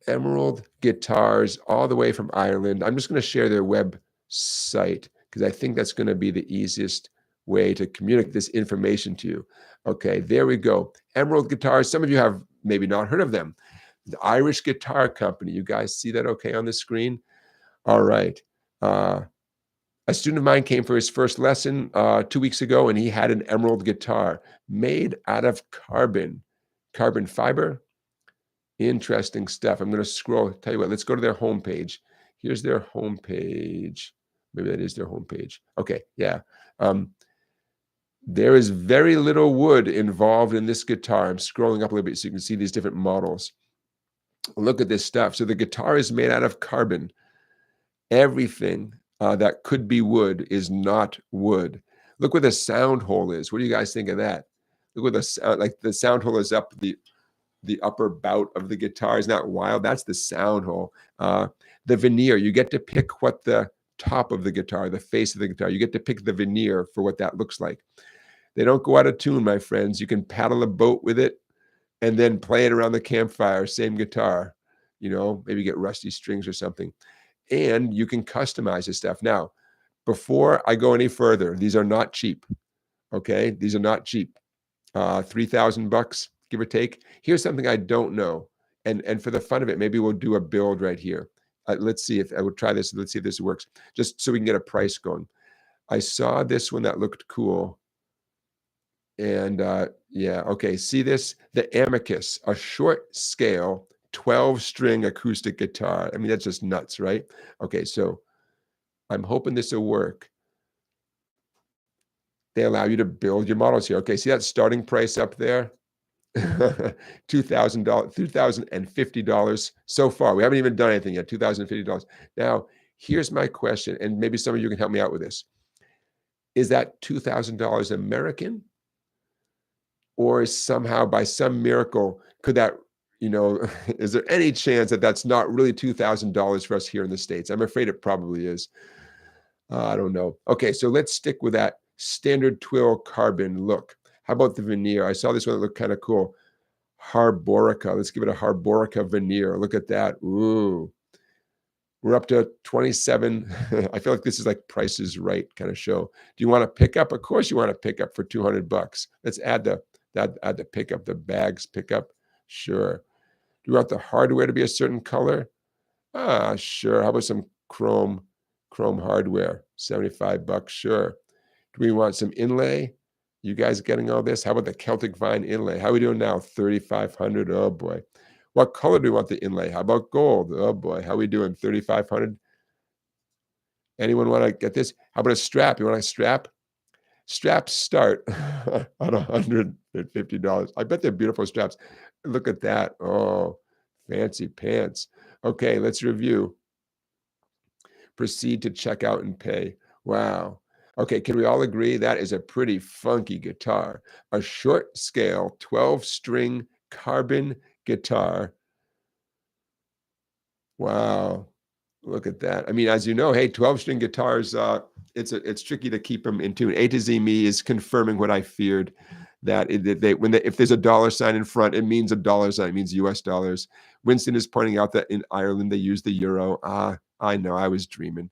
Emerald Guitars all the way from Ireland. I'm just going to share their website because I think that's going to be the easiest way to communicate this information to you. Okay, there we go. Emerald Guitars. Some of you have maybe not heard of them. The Irish Guitar Company. You guys see that okay on the screen? All right. A student of mine came for his first lesson 2 weeks ago, and he had an emerald guitar made out of carbon fiber. Interesting stuff. I'm going to scroll. Tell you what, let's go to their homepage. Here's their homepage. Maybe that is their homepage. Okay, yeah. There is very little wood involved in this guitar. I'm scrolling up a little bit so you can see these different models. Look at this stuff. So the guitar is made out of carbon. Everything that could be wood is not wood. Look where the sound hole is. What do you guys think of that? Look where the sound hole is up the upper bout of the guitar. Isn't that wild? That's the sound hole. The veneer, you get to pick what the top of the guitar, the face of the guitar, you get to pick the veneer for what that looks like. They don't go out of tune, my friends. You can paddle a boat with it and then play it around the campfire, same guitar, maybe get rusty strings or something. And you can customize this stuff. Now, before I go any further, these are not cheap. Okay, these are not cheap. $3,000, give or take. Here's something I don't know, and for the fun of it, maybe we'll do a build right here. Let's see if I would try this. Let's see if this works, just so we can get a price going. I saw this one that looked cool, and yeah, okay. See this? The Amicus, a short scale 12-string acoustic guitar. I mean, that's just nuts, right? Okay, so I'm hoping this will work. They allow you to build your models here. Okay, see that starting price up there? $2,000, $2,050 so far. We haven't even done anything yet, $2,050. Now, here's my question, and maybe some of you can help me out with this. Is that $2,000 American? Or is somehow, by some miracle, could that, is there any chance that that's not really $2,000 for us here in the States? I'm afraid it probably is. I don't know. Okay, so let's stick with that standard twill carbon look. How about the veneer? I saw this one that looked kind of cool. Harborica. Let's give it a Harborica veneer. Look at that. Ooh. We're up to 27. I feel like this is like Price is Right kind of show. Do you want to pick up? Of course you want to pick up for $200. Let's add the pickup, the bags pickup. Sure. Do you want the hardware to be a certain color? Sure. How about some chrome hardware? $75. Sure. Do we want some inlay? You guys getting all this? How about the Celtic Vine inlay? How are we doing now? 3,500. Oh boy. What color do we want the inlay? How about gold? Oh boy. How are we doing? 3,500. Anyone want to get this? How about a strap? You want a strap? Straps start on $150. I bet they're beautiful straps. Look at that. Oh, fancy pants. Okay, let's review. Proceed to check out and pay. Wow. Okay, can we all agree that is a pretty funky guitar? A short scale 12-string carbon guitar. Wow. Look at that. I mean, as you know, hey, 12-string guitars, it's tricky to keep them in tune. A to Z Me is confirming what I feared, that if there's a dollar sign in front, it means a dollar sign. It means US dollars. Winston is pointing out that in Ireland they use the euro. I know. I was dreaming.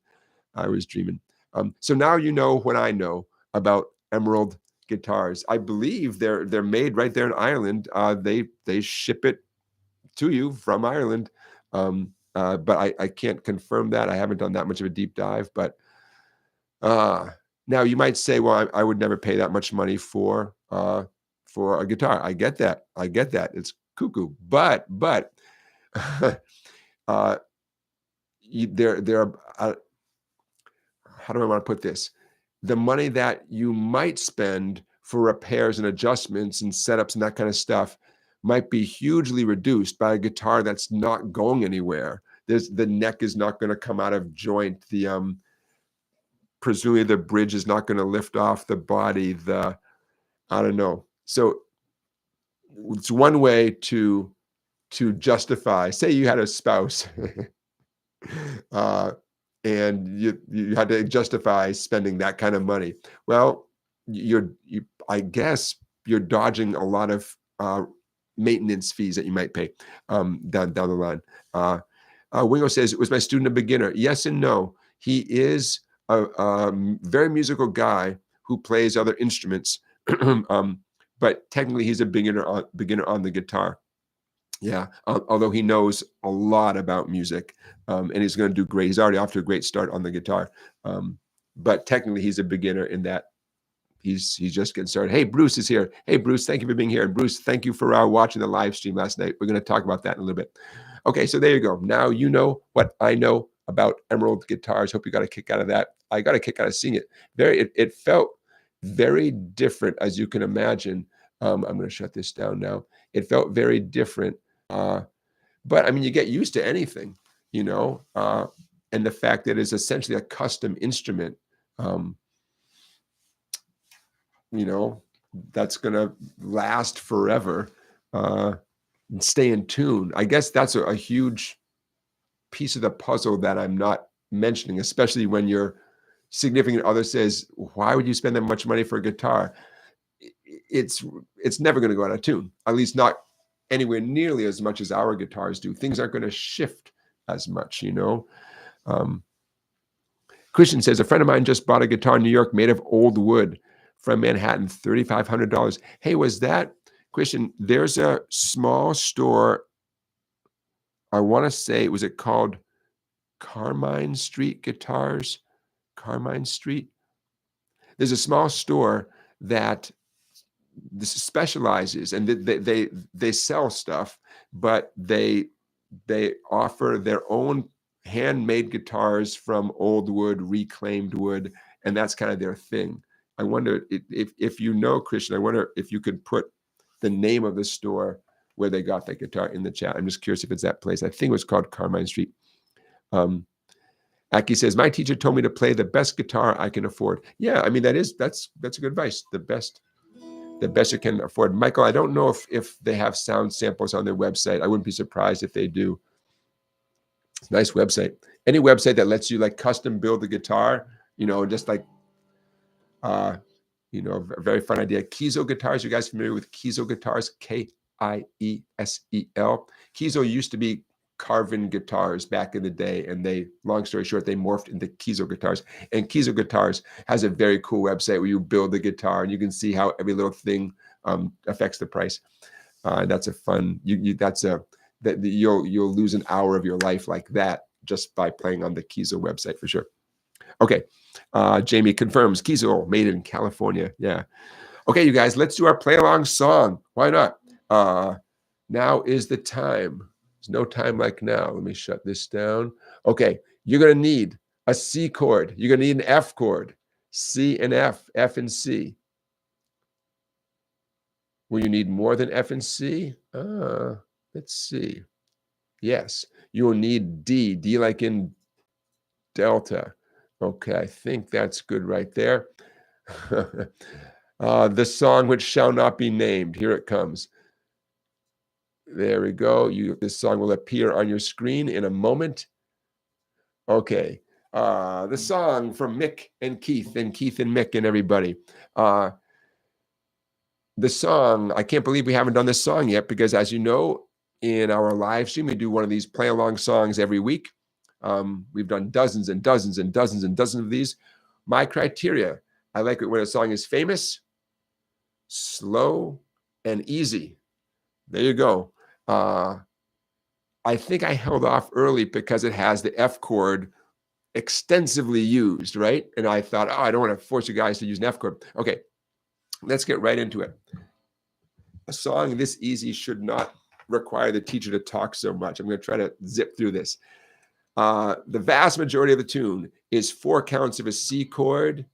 So now you know what I know about Emerald guitars. I believe they're made right there in Ireland. They ship it to you from Ireland. But I can't confirm that. I haven't done that much of a deep dive. But now you might say, well, I would never pay that much money for a guitar. I get that. It's cuckoo. But there are, how do I want to put this? The money that you might spend for repairs and adjustments and setups and that kind of stuff might be hugely reduced by a guitar that's not going anywhere. The neck is not going to come out of joint. Presumably the bridge is not going to lift off the body. I don't know. So it's one way to justify. Say you had a spouse, and you had to justify spending that kind of money. Well, I guess you're dodging a lot of maintenance fees that you might pay down the line. Wingo says, was my student a beginner? Yes and no. He is a very musical guy who plays other instruments, but technically he's a beginner on the guitar. Yeah, although he knows a lot about music, and he's going to do great. He's already off to a great start on the guitar, but technically he's a beginner in that he's just getting started. Hey, Bruce is here. Hey, Bruce, thank you for being here. And Bruce, thank you for watching the live stream last night. We're going to talk about that in a little bit. Okay, so there you go. Now you know what I know about Emerald guitars. Hope you got a kick out of that. I got a kick out of seeing it. It felt very different, as you can imagine. I'm going to shut this down now. It felt very different. But I mean, you get used to anything, and the fact that it's essentially a custom instrument, that's going to last forever, and stay in tune. I guess that's a huge piece of the puzzle that I'm not mentioning, especially when your significant other says, why would you spend that much money for a guitar? It's never going to go out of tune, at least not anywhere nearly as much as our guitars do. Things aren't going to shift as much, Christian says, a friend of mine just bought a guitar in New York made of old wood from Manhattan, $3,500. Hey, was that, Christian, there's a small store, I want to say, was it called Carmine Street Guitars? Carmine Street? There's a small store that this specializes, and they sell stuff, but they offer their own handmade guitars from old wood, reclaimed wood, and that's kind of their thing. I wonder if you know, Christian, I wonder if you could put the name of the store where they got that guitar in the chat. I'm just curious if it's that place. I think it was called Carmine Street. Aki says, my teacher told me to play the best guitar I can afford. Yeah, I mean, that's a good advice. The best you can afford. Michael, I don't know if they have sound samples on their website. I wouldn't be surprised if they do. It's a nice website. Any website that lets you like custom build the guitar, just like, a very fun idea. Kiesel guitars. You guys familiar with Kiesel guitars? Kiesel. Kiesel used to be Carvin guitars back in the day, and long story short, they morphed into Kiesel guitars. And Kiesel guitars has a very cool website where you build the guitar and you can see how every little thing affects the price. That's a fun. You'll lose an hour of your life like that just by playing on the Kiesel website for sure. Okay, Jamie confirms Kiesel made in California. Yeah. Okay, you guys, let's do our play along song. Why not? Now is the time. There's no time like now. Let me shut this down. Okay, you're going to need a C chord. You're going to need an F chord. C and F, F and C. Will you need more than F and C? Let's see. Yes, you will need D, D like in Delta. Okay, I think that's good right there. The song which shall not be named. Here it comes. There we go. This song will appear on your screen in a moment. Okay. The song from Mick and Keith and Mick and everybody. The song, I can't believe we haven't done this song yet because, as you know, in our live stream, we do one of these play along songs every week. We've done dozens and dozens and dozens and dozens of these. My criteria, I like it when a song is famous, slow, and easy. There you go. I think I held off early because it has the F chord extensively used, right? And I thought, oh, I don't want to force you guys to use an F chord. Okay, let's get right into it. A song this easy should not require the teacher to talk so much. I'm going to try to zip through this. The vast majority of the tune is 4 counts of a C chord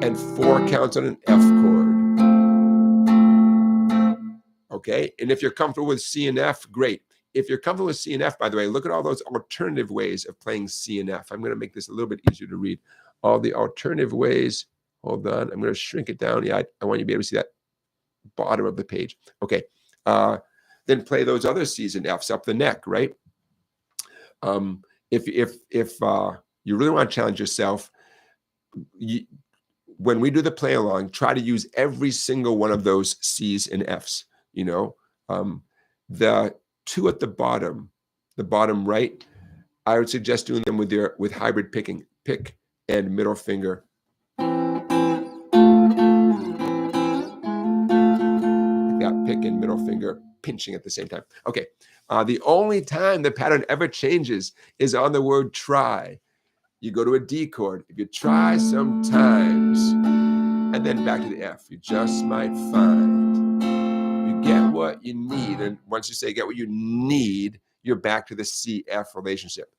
and 4 counts on an F chord. Okay, and if you're comfortable with C and F, great. If you're comfortable with C and F, by the way, look at all those alternative ways of playing C and F. I'm going to make this a little bit easier to read. All the alternative ways. Hold on, I'm going to shrink it down. Yeah, I want you to be able to see that bottom of the page. Okay, then play those other C's and F's up the neck, right? If you really want to challenge yourself, when we do the play along, try to use every single one of those C's and F's. You know, the 2 at the bottom right, I would suggest doing them with hybrid picking, pick and middle finger. That pick and middle finger pinching at the same time. Okay, the only time the pattern ever changes is on the word try. You go to a D chord. If you try sometimes, and then back to the F, you just might find you get what you need. And once you say get what you need, you're back to the C-F relationship.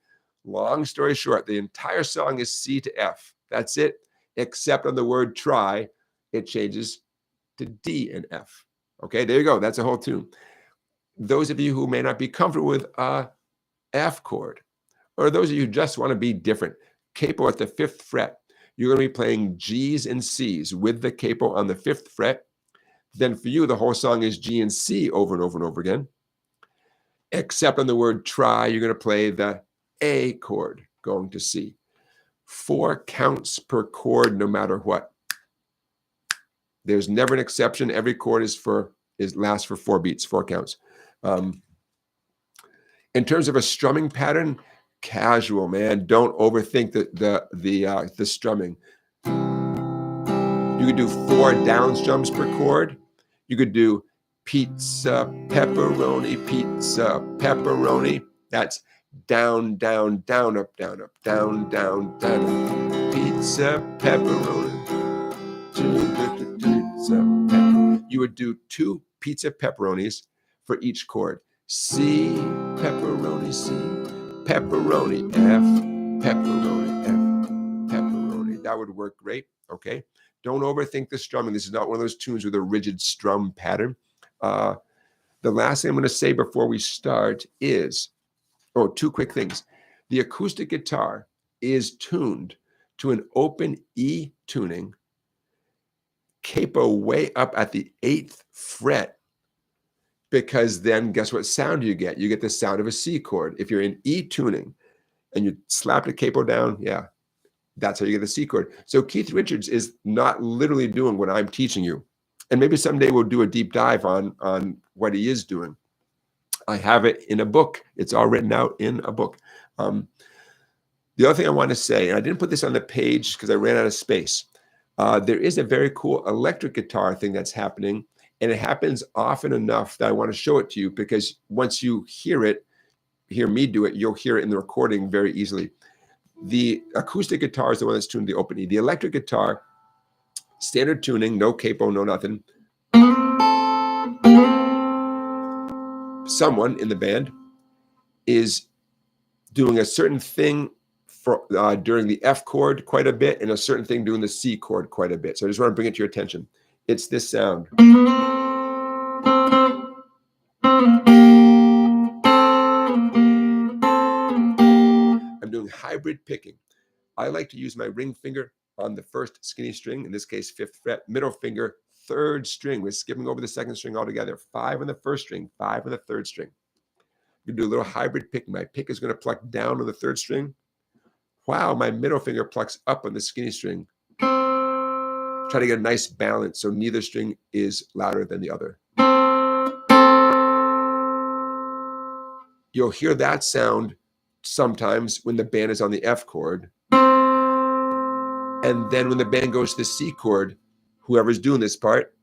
Long story short, the entire song is C to F. That's it, except on the word try, it changes to D and F. Okay, there you go. That's a whole tune. Those of you who may not be comfortable with a F chord, or those of you who just want to be different, capo at the 5th fret, you're going to be playing G's and C's with the capo on the 5th fret. Then for you, the whole song is G and C over and over and over again. Except on the word try, you're going to play the A chord going to C. 4 counts per chord, no matter what. There's never an exception. Every chord lasts for 4 beats, 4 counts. In terms of a strumming pattern, casual, man. Don't overthink the strumming. You could do 4 down strums per chord. You could do pizza, pepperoni, pizza, pepperoni. That's down, down, down, up, down, up, down, down, down, up. Pizza, pepperoni. Pizza, pepperoni. You would do 2 pizza pepperonis for each chord. C, pepperoni, C, pepperoni, F, pepperoni, F, pepperoni. That would work great, okay? Don't overthink the strumming. This is not one of those tunes with a rigid strum pattern. The last thing I'm going to say before we start is, 2 quick things. The acoustic guitar is tuned to an open E tuning, capo way up at the 8th fret, because then guess what sound you get? You get the sound of a C chord. If you're in E tuning and you slap the capo down, yeah, that's how you get the C chord. So Keith Richards is not literally doing what I'm teaching you. And maybe someday we'll do a deep dive on what he is doing. I have it in a book. It's all written out in a book. The other thing I want to say, and I didn't put this on the page because I ran out of space. There is a very cool electric guitar thing that's happening, and it happens often enough that I want to show it to you, because once you hear me do it, you'll hear it in the recording very easily. The acoustic guitar is the one that's tuned to the open E. The electric guitar Standard tuning, no capo, no nothing. Someone in the band is doing a certain thing for during the F chord quite a bit, and a certain thing doing the C chord quite a bit. So I just want to bring it to your attention. It's this sound. I'm doing hybrid picking. I like to use my ring finger on the first skinny string, in this case, 5th fret, middle finger, 3rd string. We're skipping over the 2nd string altogether. 5 on the 1st string, 5 on the 3rd string. You do a little hybrid pick. My pick is going to pluck down on the 3rd string, while my middle finger plucks up on the skinny string. Try to get a nice balance so neither string is louder than the other. You'll hear that sound sometimes when the band is on the F chord. And then when the band goes to the C chord, whoever's doing this part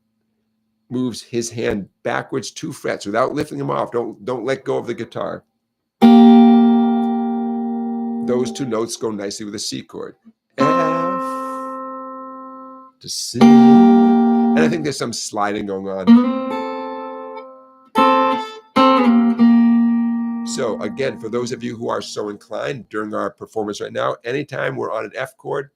moves his hand backwards 2 frets without lifting him off. Don't let go of the guitar. Those 2 notes go nicely with the C chord. F to C. And I think there's some sliding going on. So again, for those of you who are so inclined during our performance right now, anytime we're on an F chord,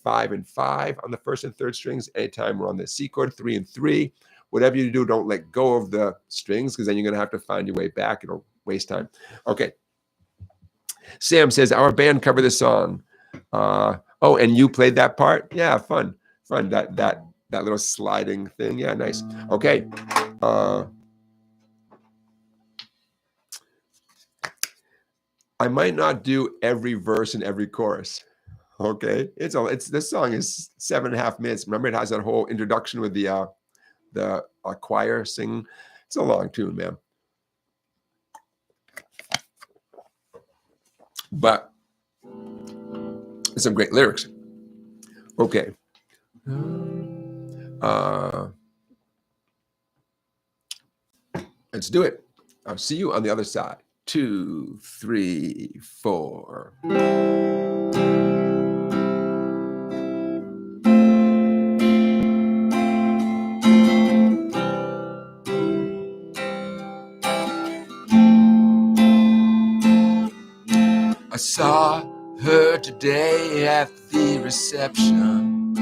5 and 5 on the 1st and 3rd strings. Anytime we're on the C chord, 3 and 3. Whatever you do, don't let go of the strings, because then you're going to have to find your way back. It'll waste time. Okay. Sam says, our band covered this song. Oh, and you played that part? Yeah, fun. That little sliding thing. Yeah, nice. Okay. I might not do every verse and every chorus. Okay, this song is 7.5 minutes. Remember, it has that whole introduction with the choir singing. It's a long tune, man. But there's some great lyrics. Okay. Let's do it. I'll see you on the other side. 2, 3, 4. I saw her today at the reception,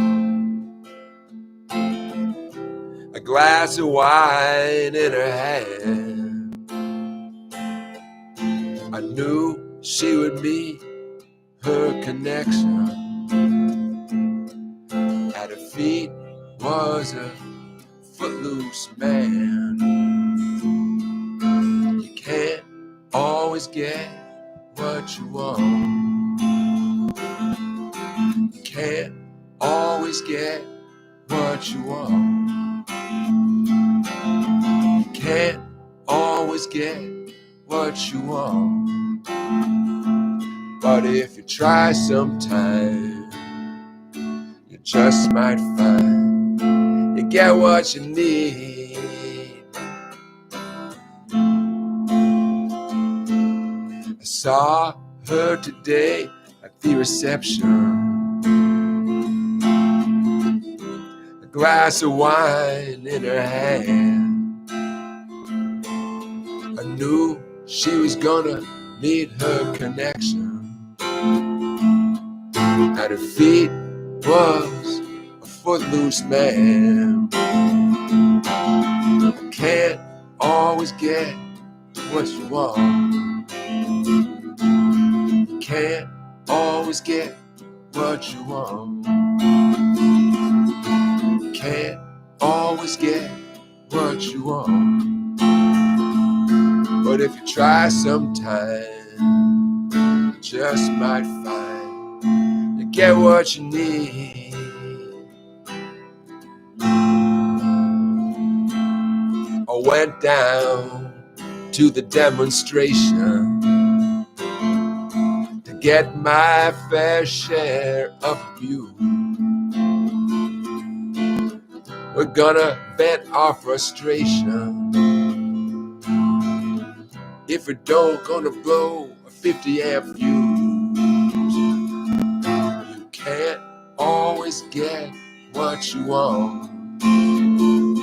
a glass of wine in her hand. I knew she would meet her connection. At her feet was a footloose man. You can't always get what you want. You can't always get what you want. You can't always get what you want. But if you try sometime, you just might find you get what you need. I saw her today at the reception, a glass of wine in her hand. I knew she was gonna meet her connection. At her feet was a footloose man. You can't always get what you want. You can't always get what you want. You can't always get what you want. But if you try sometime, you just might find you get what you need. I went down to the demonstration to get my fair share of abuse. We're gonna vent our frustration. If we don't, gonna blow a 50 amp fuse. You can't always get what you want. You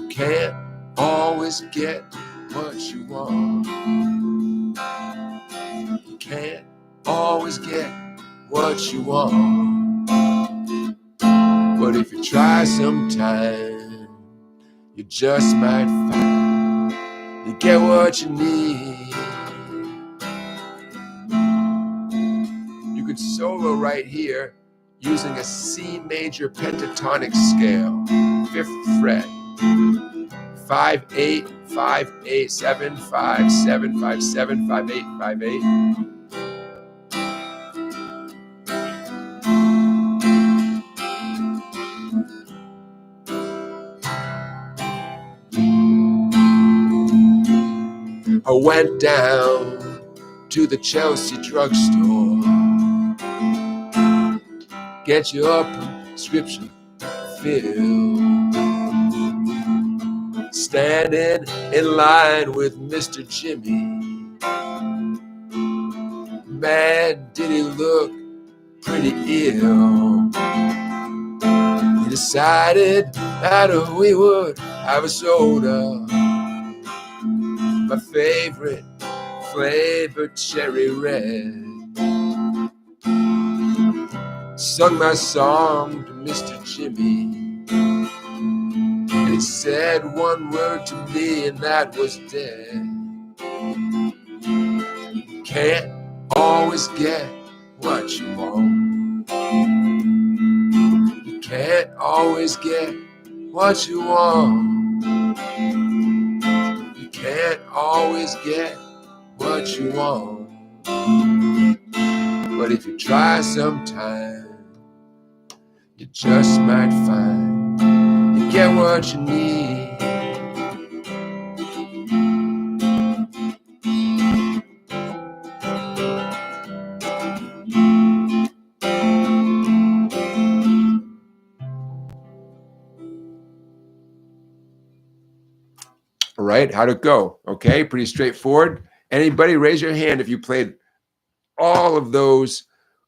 can't always get what you want. You can't always get what you want. But if you try sometime, you just might find you get what you need. You could solo right here using a C major pentatonic scale, 5th fret. 5 8 5 8 7 5 7 5 7 5 8 5 8. I went down to the Chelsea drugstore, get your prescription filled. Standing in line with Mr. Jimmy, man, did he look pretty ill. He decided that we would have a soda, my favorite flavor, cherry red. Sung my song to Mr. Jimmy, and he said one word to me, and that was dead. You can't always get what you want. You can't always get what you want. You can't always get what you want. But if you try sometime, you just might find you get what you need. All right, how'd it go? Okay, pretty straightforward. Anybody raise your hand if you played all of those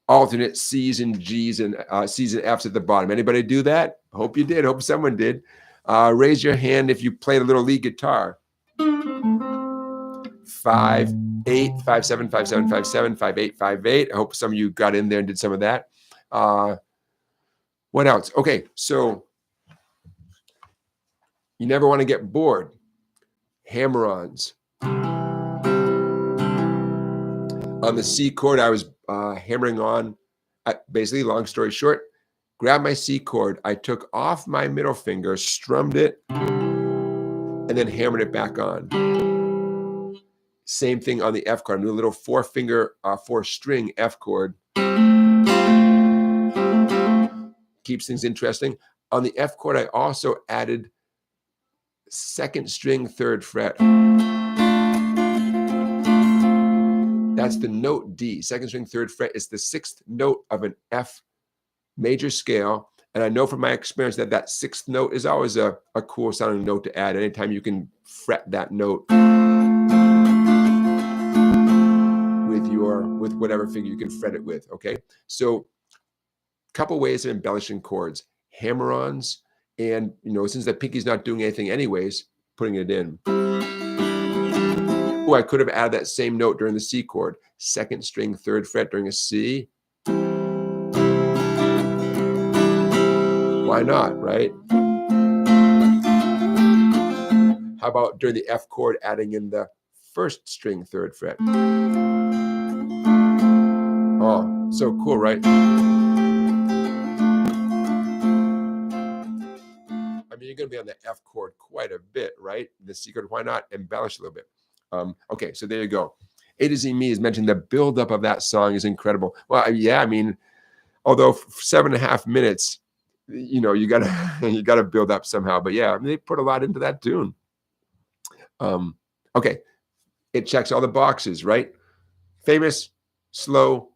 alternate C's and G's and C's and F's at the bottom. Anybody do that? Hope you did. Hope someone did. Raise your hand if you played a little lead guitar. 5 8 5 7 5 7 5 7 5 8 5 8. I hope some of you got in there and did some of that. What else? Okay, so you never want to get bored. Hammer-ons. On the C chord, I was hammering on, basically, long story short, grabbed my C chord, I took off my middle finger, strummed it, and then hammered it back on. Same thing on the F chord. I'm doing a little 4-finger, 4-string F chord. Keeps things interesting. On the F chord, I also added 2nd string, 3rd fret. That's the note D, 2nd string, 3rd fret. It's the 6th note of an F major scale. And I know from my experience that that 6th note is always a cool sounding note to add. Anytime you can fret that note with whatever finger you can fret it with, okay? So a couple ways of embellishing chords. Hammer-ons, and since the pinky's not doing anything anyways, putting it in. Oh, I could have added that same note during the C chord. 2nd string, 3rd fret during a C. Why not, right? How about during the F chord, adding in the 1st string, 3rd fret? Oh, so cool, right? I mean, you're going to be on the F chord quite a bit, right? The C chord, why not embellish a little bit? Okay, so there you go. A to Z Me has mentioned the buildup of that song is incredible. Well, yeah, I mean, although 7.5 minutes, you gotta build up somehow. But yeah, I mean, they put a lot into that tune. Okay, it checks all the boxes, right? Famous, slow,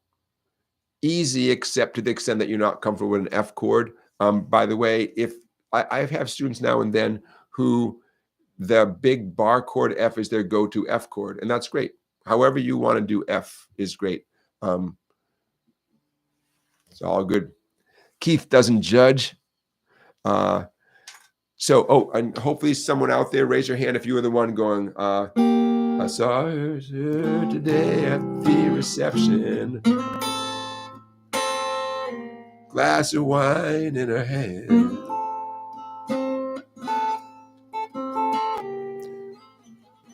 easy, except to the extent that you're not comfortable with an F chord. By the way, if I have students now and then who the big bar chord F is their go-to F chord, and that's great. However you want to do F is great. It's all good. Keith doesn't judge. So, and hopefully someone out there, raise your hand if you were the one going, I saw her today at the reception. Glass of wine in her hand.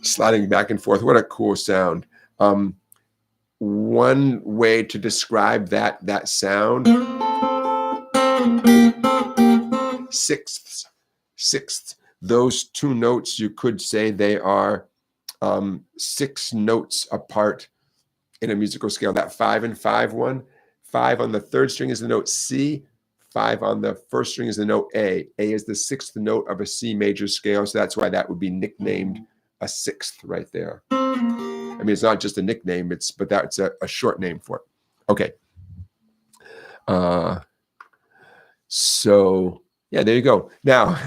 Sliding back and forth. What a cool sound. One way to describe that sound, sixths. Those two notes, you could say they are 6 notes apart in a musical scale. That 5 and 5 one, 5 on the 3rd string is the note C, 5 on the 1st string is the note A. A is the 6th note of a C major scale, so that's why that would be nicknamed a 6th right there. I mean, it's not just a nickname, but that's a short name for it. Okay. So yeah, there you go. Now,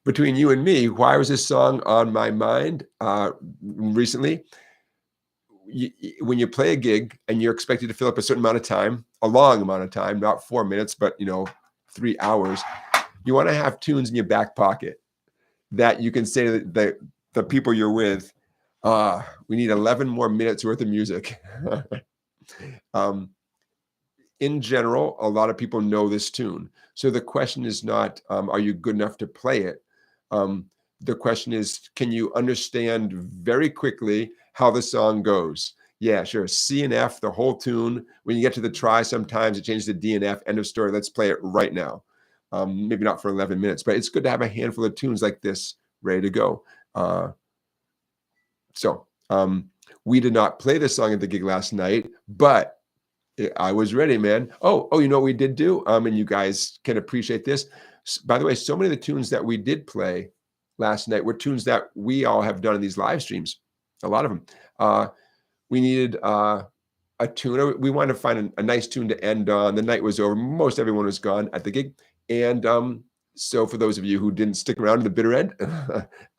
between you and me, why was this song on my mind recently? When you play a gig and you're expected to fill up a certain amount of time, a long amount of time, not 4 minutes, but 3 hours, you want to have tunes in your back pocket that you can say to the people you're with, we need 11 more minutes worth of music. In general, a lot of people know this tune. So the question is not, are you good enough to play it? The question is, can you understand very quickly how the song goes? Yeah, sure. C and F, the whole tune. When you get to the try, sometimes it changes to D and F. End of story. Let's play it right now. Maybe not for 11 minutes, but it's good to have a handful of tunes like this ready to go. So we did not play this song at the gig last night, but I was ready, man. Oh, you know what we did do? And you guys can appreciate this. By the way, so many of the tunes that we did play last night were tunes that we all have done in these live streams. A lot of them. We needed a tune. We wanted to find a nice tune to end on. The night was over. Most everyone was gone at the gig. And so for those of you who didn't stick around to the bitter end,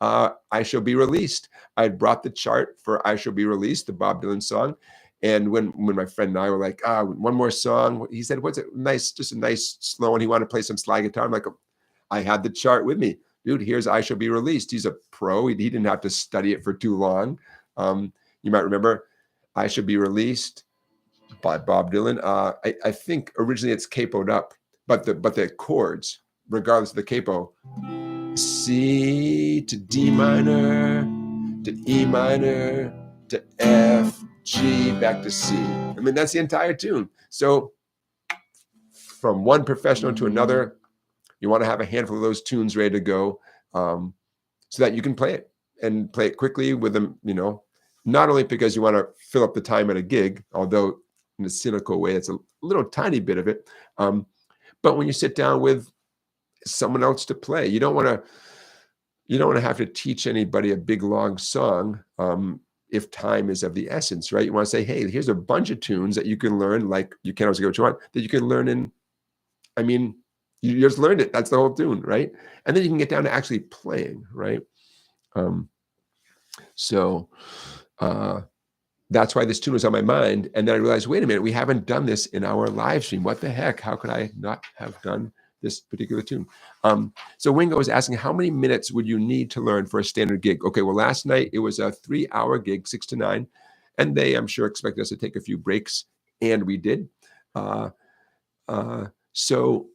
I Shall Be Released. I had brought the chart for I Shall Be Released, the Bob Dylan song. And when my friend and I were like, one more song, he said, what's it? Nice, just a nice slow one. He wanted to play some slide guitar. I'm like, I had the chart with me. Dude, here's I Shall Be Released. He's a pro. He didn't have to study it for too long. You might remember I Shall Be Released by Bob Dylan. I think originally it's capoed up, but the chords, regardless of the capo, C to D minor, to E minor, to F, G, back to C. I mean, that's the entire tune. So from one professional to another, you want to have a handful of those tunes ready to go, so that you can play it and play it quickly with them, not only because you want to fill up the time at a gig, although in a cynical way, it's a little tiny bit of it. But when you sit down with someone else to play, you don't want to have to teach anybody a big, long song if time is of the essence, right? You want to say, hey, here's a bunch of tunes that you can learn, like You Can't Always Get What You Want, that you can learn in, you just learned it. That's the whole tune, right? And then you can get down to actually playing, right? So that's why this tune was on my mind. And then I realized, wait a minute, we haven't done this in our live stream. What the heck? How could I not have done this particular tune? So Wingo was asking, how many minutes would you need to learn for a standard gig? Okay, well, last night it was a 3-hour gig, 6 to 9. And they, I'm sure, expected us to take a few breaks. And we did. So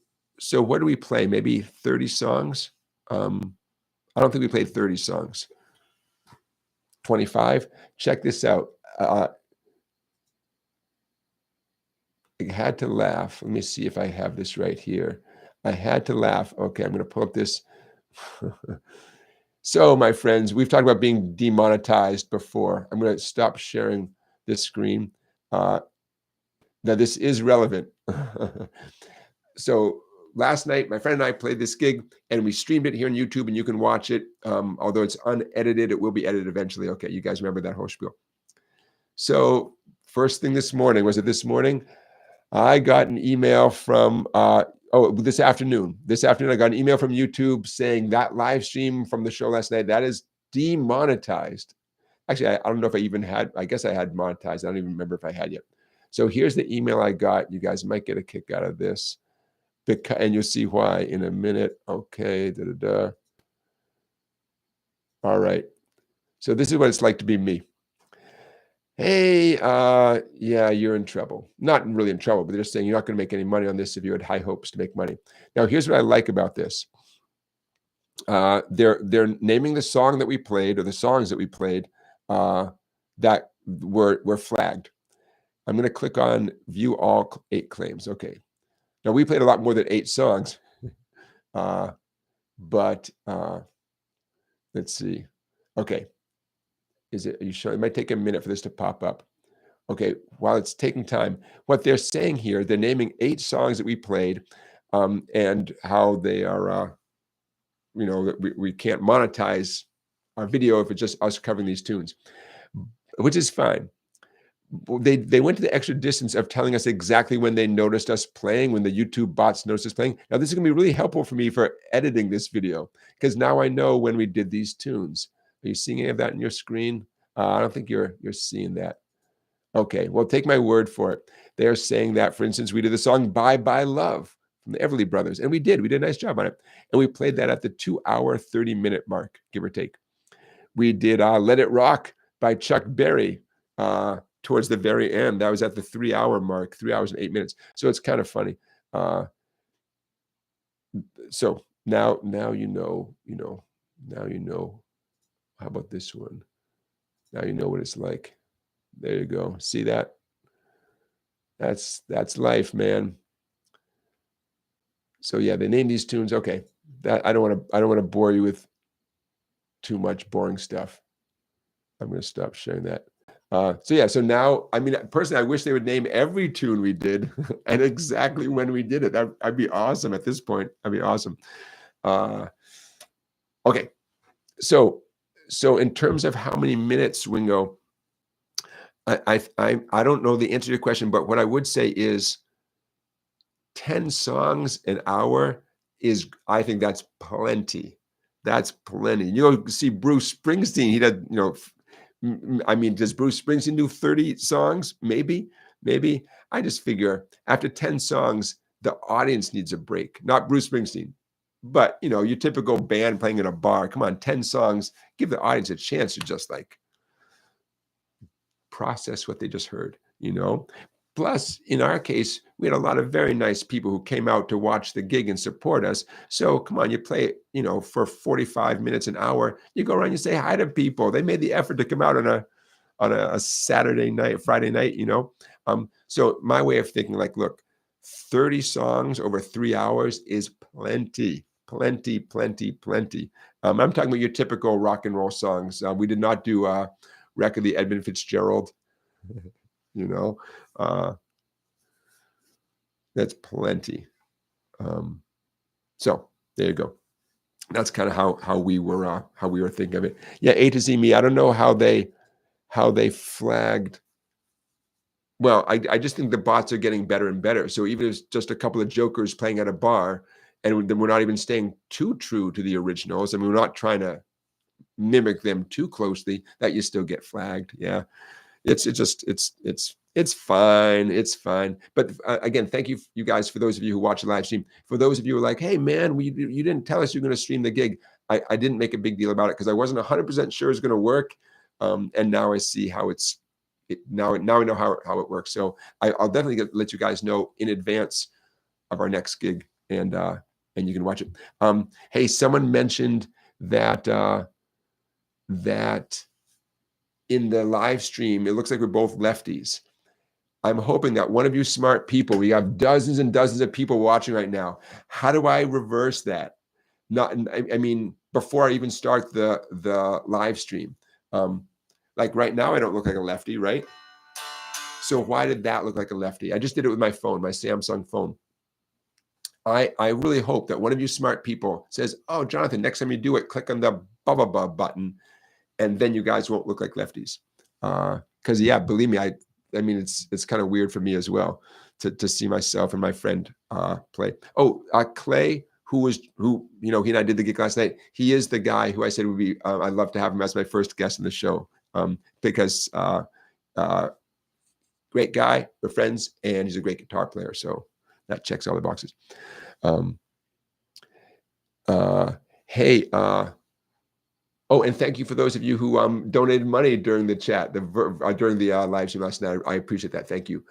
what do we play? Maybe 30 songs? I don't think we played 30 songs. 25. Check this out. I had to laugh. Let me see if I have this right here. I had to laugh. Okay, I'm going to pull up this. So, my friends, we've talked about being demonetized before. I'm going to stop sharing this screen. Now, this is relevant. So, last night, my friend and I played this gig, and we streamed it here on YouTube, and you can watch it. Although it's unedited, it will be edited eventually. Okay, you guys remember that whole spiel. So, first thing this morning, was it this morning? I got an email from, this afternoon. This afternoon, I got an email from YouTube saying that live stream from the show last night, that is demonetized. Actually, I don't know if I even had, I guess I had monetized. I don't even remember if I had yet. So here's the email I got. You guys might get a kick out of this, and you'll see why in a minute. Okay, All right. So this is what it's like to be me. Hey, yeah, you're in trouble. Not really in trouble, but they're just saying you're not going to make any money on this if you had high hopes to make money. Now, here's what I like about this. They're naming the song that we played, or the songs that we played, that were flagged. I'm going to click on view all 8 claims. Okay. Now we played a lot more than 8 songs, but let's see. Okay. Are you sure? It might take a minute for this to pop up. Okay, while it's taking time, what they're saying here, they're naming 8 songs that we played, and how they are, that we can't monetize our video if it's just us covering these tunes, which is fine. They went to the extra distance of telling us exactly when they noticed us playing, when the YouTube bots noticed us playing. Now, this is going to be really helpful for me for editing this video, because now I know when we did these tunes. Are you seeing any of that in your screen? I don't think you're seeing that. Okay, well, take my word for it. They're saying that, for instance, we did the song Bye Bye Love from the Everly Brothers, and we did a nice job on it. And we played that at the 2-hour, 30-minute mark, give or take. We did Let It Rock by Chuck Berry towards the very end. That was at the 3-hour mark, 3 hours and 8 minutes. So it's kind of funny. So now you know. Now you know. How about this one? Now you know what it's like. There you go. See that? That's life, man. So yeah, they named these tunes. Okay, that I don't want to bore you with too much boring stuff. I'm going to stop sharing that. So yeah, so now, I mean, personally, I wish they would name every tune we did and exactly when we did it. That'd be awesome at this point. That'd be awesome. Okay, so in terms of how many minutes, Wingo, I don't know the answer to your question, but what I would say is 10 songs an hour is, I think that's plenty. That's plenty. You see Bruce Springsteen, he did, I mean, does Bruce Springsteen do 30 songs? Maybe. I just figure after 10 songs, the audience needs a break. Not Bruce Springsteen, but your typical band playing in a bar. Come on, 10 songs, give the audience a chance to just like process what they just heard, Plus, in our case, we had a lot of very nice people who came out to watch the gig and support us. So come on, you play, for 45 minutes, an hour, you go around, you say hi to people. They made the effort to come out on a Saturday night, Friday night, So my way of thinking, like, look, 30 songs over 3 hours is plenty. I'm talking about your typical rock and roll songs. We did not do Wreck of the Edmund Fitzgerald. That's plenty. So there you go. That's kind of how we were thinking of it. Yeah, A to Z Me. I don't know how they flagged. Well, I just think the bots are getting better and better. So even if it's just a couple of jokers playing at a bar, and then we're not even staying too true to the originals. I mean, we're not trying to mimic them too closely, that you still get flagged. Yeah. It's fine. It's fine. But again, thank you guys, for those of you who watch the live stream. For those of you who are like, hey man, you didn't tell us you're going to stream the gig. I didn't make a big deal about it because I wasn't 100% sure it's going to work. And now I see how now I know how it works. So I'll definitely let you guys know in advance of our next gig, and you can watch it. Hey, someone mentioned that in the live stream, it looks like we're both lefties. I'm hoping that one of you smart people, we have dozens and dozens of people watching right now. How do I reverse that? I mean, before I even start the live stream, like right now, I don't look like a lefty, right? So why did that look like a lefty? I just did it with my phone, my Samsung phone. I really hope that one of you smart people says, oh, Jonathan, next time you do it, click on the blah, blah, blah button, and then you guys won't look like lefties. Because yeah, believe me, I mean, it's kind of weird for me as well to see myself and my friend play. Oh, Clay, who he and I did the gig last night. He is the guy who I said would be. I'd love to have him as my first guest in the show, because great guy. We're friends, and he's a great guitar player. So that checks all the boxes. Hey, oh, and thank you for those of you who donated money during the chat, during the live stream last night. I appreciate that. Thank you.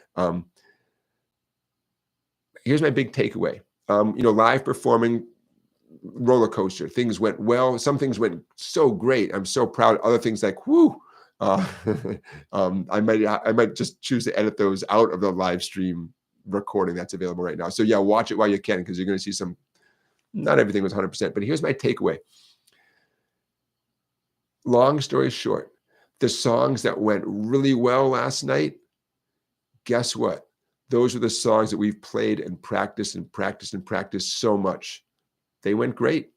Here's my big takeaway. Live performing, roller coaster. Things went well. Some things went so great. I'm so proud. Other things like, whoo. I might just choose to edit those out of the live stream recording that's available right now. So yeah, watch it while you can, because you're going to see some. Not everything was 100%, but here's my takeaway. Long story short, the songs that went really well last night, guess what? Those are the songs that we've played and practiced and practiced and practiced so much. They went great.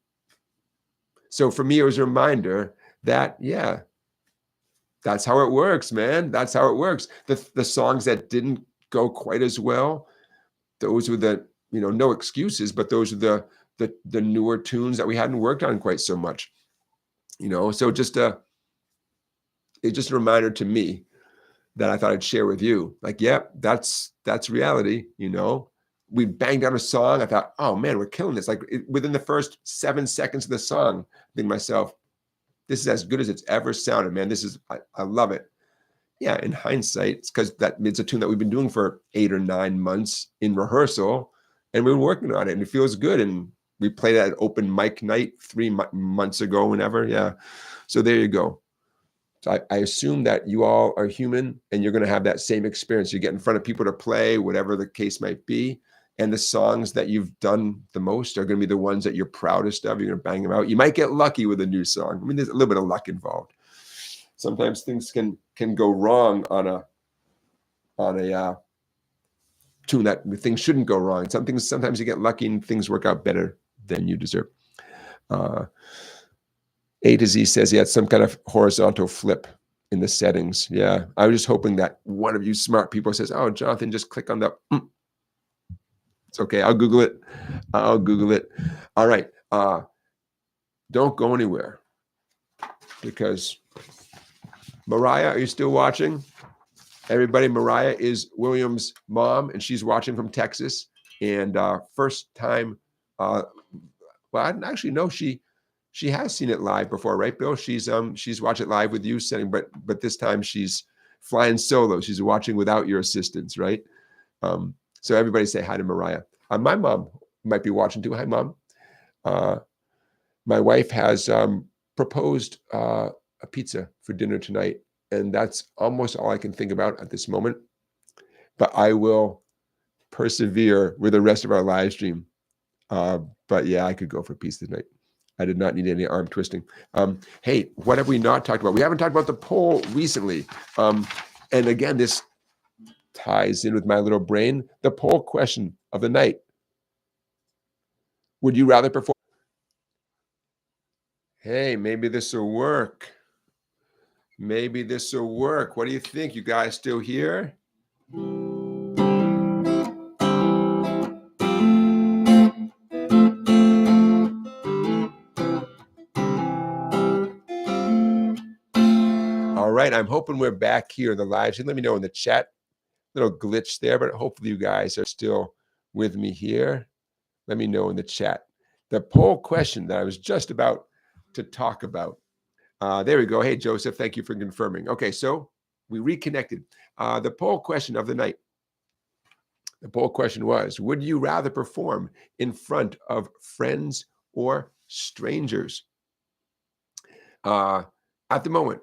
So for me, it was a reminder that, yeah, that's how it works, man. That's how it works. The songs that didn't go quite as well, those were the, no excuses, but those are the newer tunes that we hadn't worked on quite so much. So it's just a reminder to me that I thought I'd share with you. Like, yep, that's reality. We banged out a song. I thought, oh man, we're killing this. Like within the first 7 seconds of the song, I think to myself, this is as good as it's ever sounded, man. I love it. Yeah, in hindsight, it's because it's a tune that we've been doing for 8 or 9 months in rehearsal, and we've been working on it, and it feels good. And we played at open mic night 3 months ago, whenever. Yeah. So there you go. So I assume that you all are human, and you're going to have that same experience. You get in front of people to play, whatever the case might be. And the songs that you've done the most are going to be the ones that you're proudest of. You're going to bang them out. You might get lucky with a new song. I mean, there's a little bit of luck involved. Sometimes things can go wrong on a tune that things shouldn't go wrong. Sometimes you get lucky and things work out better than you deserve. A to Z says he had some kind of horizontal flip in the settings. Yeah, I was just hoping that one of you smart people says, "Oh, Jonathan, just click on the." It's okay. I'll Google it. All right. Don't go anywhere, because Mariah, are you still watching? Everybody, Mariah is William's mom, and she's watching from Texas. And first time, well, actually, no, she has seen it live before, right, Bill? She's watched it live with you, but this time she's flying solo. She's watching without your assistance, right? So everybody say hi to Mariah. My mom might be watching too. Hi, Mom. My wife has proposed a pizza for dinner tonight, and that's almost all I can think about at this moment. But I will persevere with the rest of our live stream. But yeah, I could go for pizza tonight. I did not need any arm twisting. Hey, what have we not talked about? We haven't talked about the poll recently. And again, this ties in with my little brain. The poll question of the night. Would you rather perform? Hey, maybe this will work. Maybe this will work. What do you think? You guys still here? All right, I'm hoping we're back here in the live stream. Let me know in the chat. Little glitch there, but hopefully you guys are still with me here. Let me know in the chat. The poll question that I was just about to talk about. There we go. Hey, Joseph, thank you for confirming. Okay, so we reconnected. The poll question of the night. The poll question was, would you rather perform in front of friends or strangers? At the moment,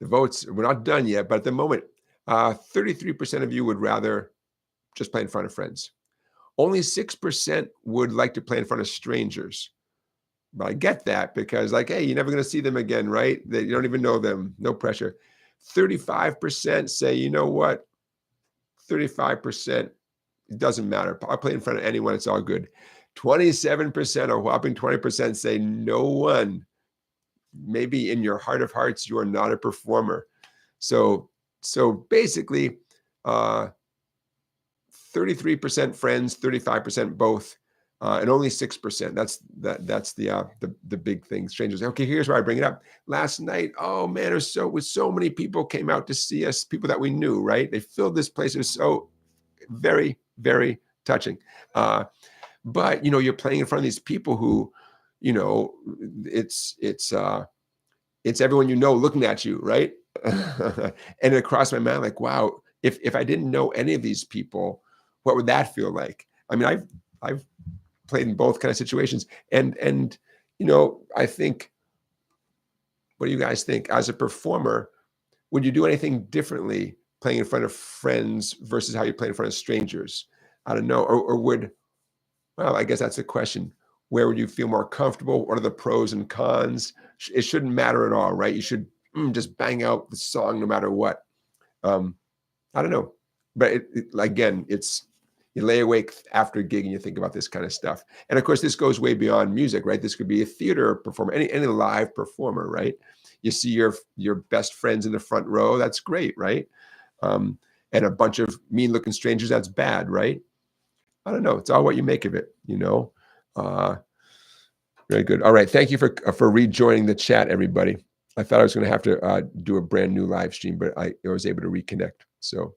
the votes, we're not done yet, but at the moment, 33% of you would rather just play in front of friends. Only 6% would like to play in front of strangers. But I get that, because like, hey, you're never going to see them again, right? You don't even know them. No pressure. 35% say, you know what? 35%, it doesn't matter. I'll play in front of anyone. It's all good. 27%, a whopping 20% say no one. Maybe in your heart of hearts, you are not a performer. So basically, 33% friends, 35% both. and only 6%. That's the big thing. Strangers. Okay, here's why I bring it up. Last night, oh man, with so many people came out to see us, people that we knew, right? They filled this place. It was so very, very touching. But you're playing in front of these people who, it's everyone looking at you, right? And it crossed my mind, like, wow, if I didn't know any of these people, what would that feel like? I mean, I've played in both kind of situations, and I think, what do you guys think? As a performer, would you do anything differently playing in front of friends versus how you play in front of strangers? I don't know, or well, I guess that's the question. Where would you feel more comfortable? What are the pros and cons? It shouldn't matter at all, right? You should just bang out the song no matter what. I don't know, but again, you lay awake after a gig and you think about this kind of stuff. And of course, this goes way beyond music, right? This could be a theater performer, any live performer, right? You see your best friends in the front row. That's great, right? And a bunch of mean-looking strangers. That's bad, right? I don't know. It's all what you make of it, Very good. All right. Thank you for rejoining the chat, everybody. I thought I was going to have to do a brand new live stream, but I was able to reconnect. So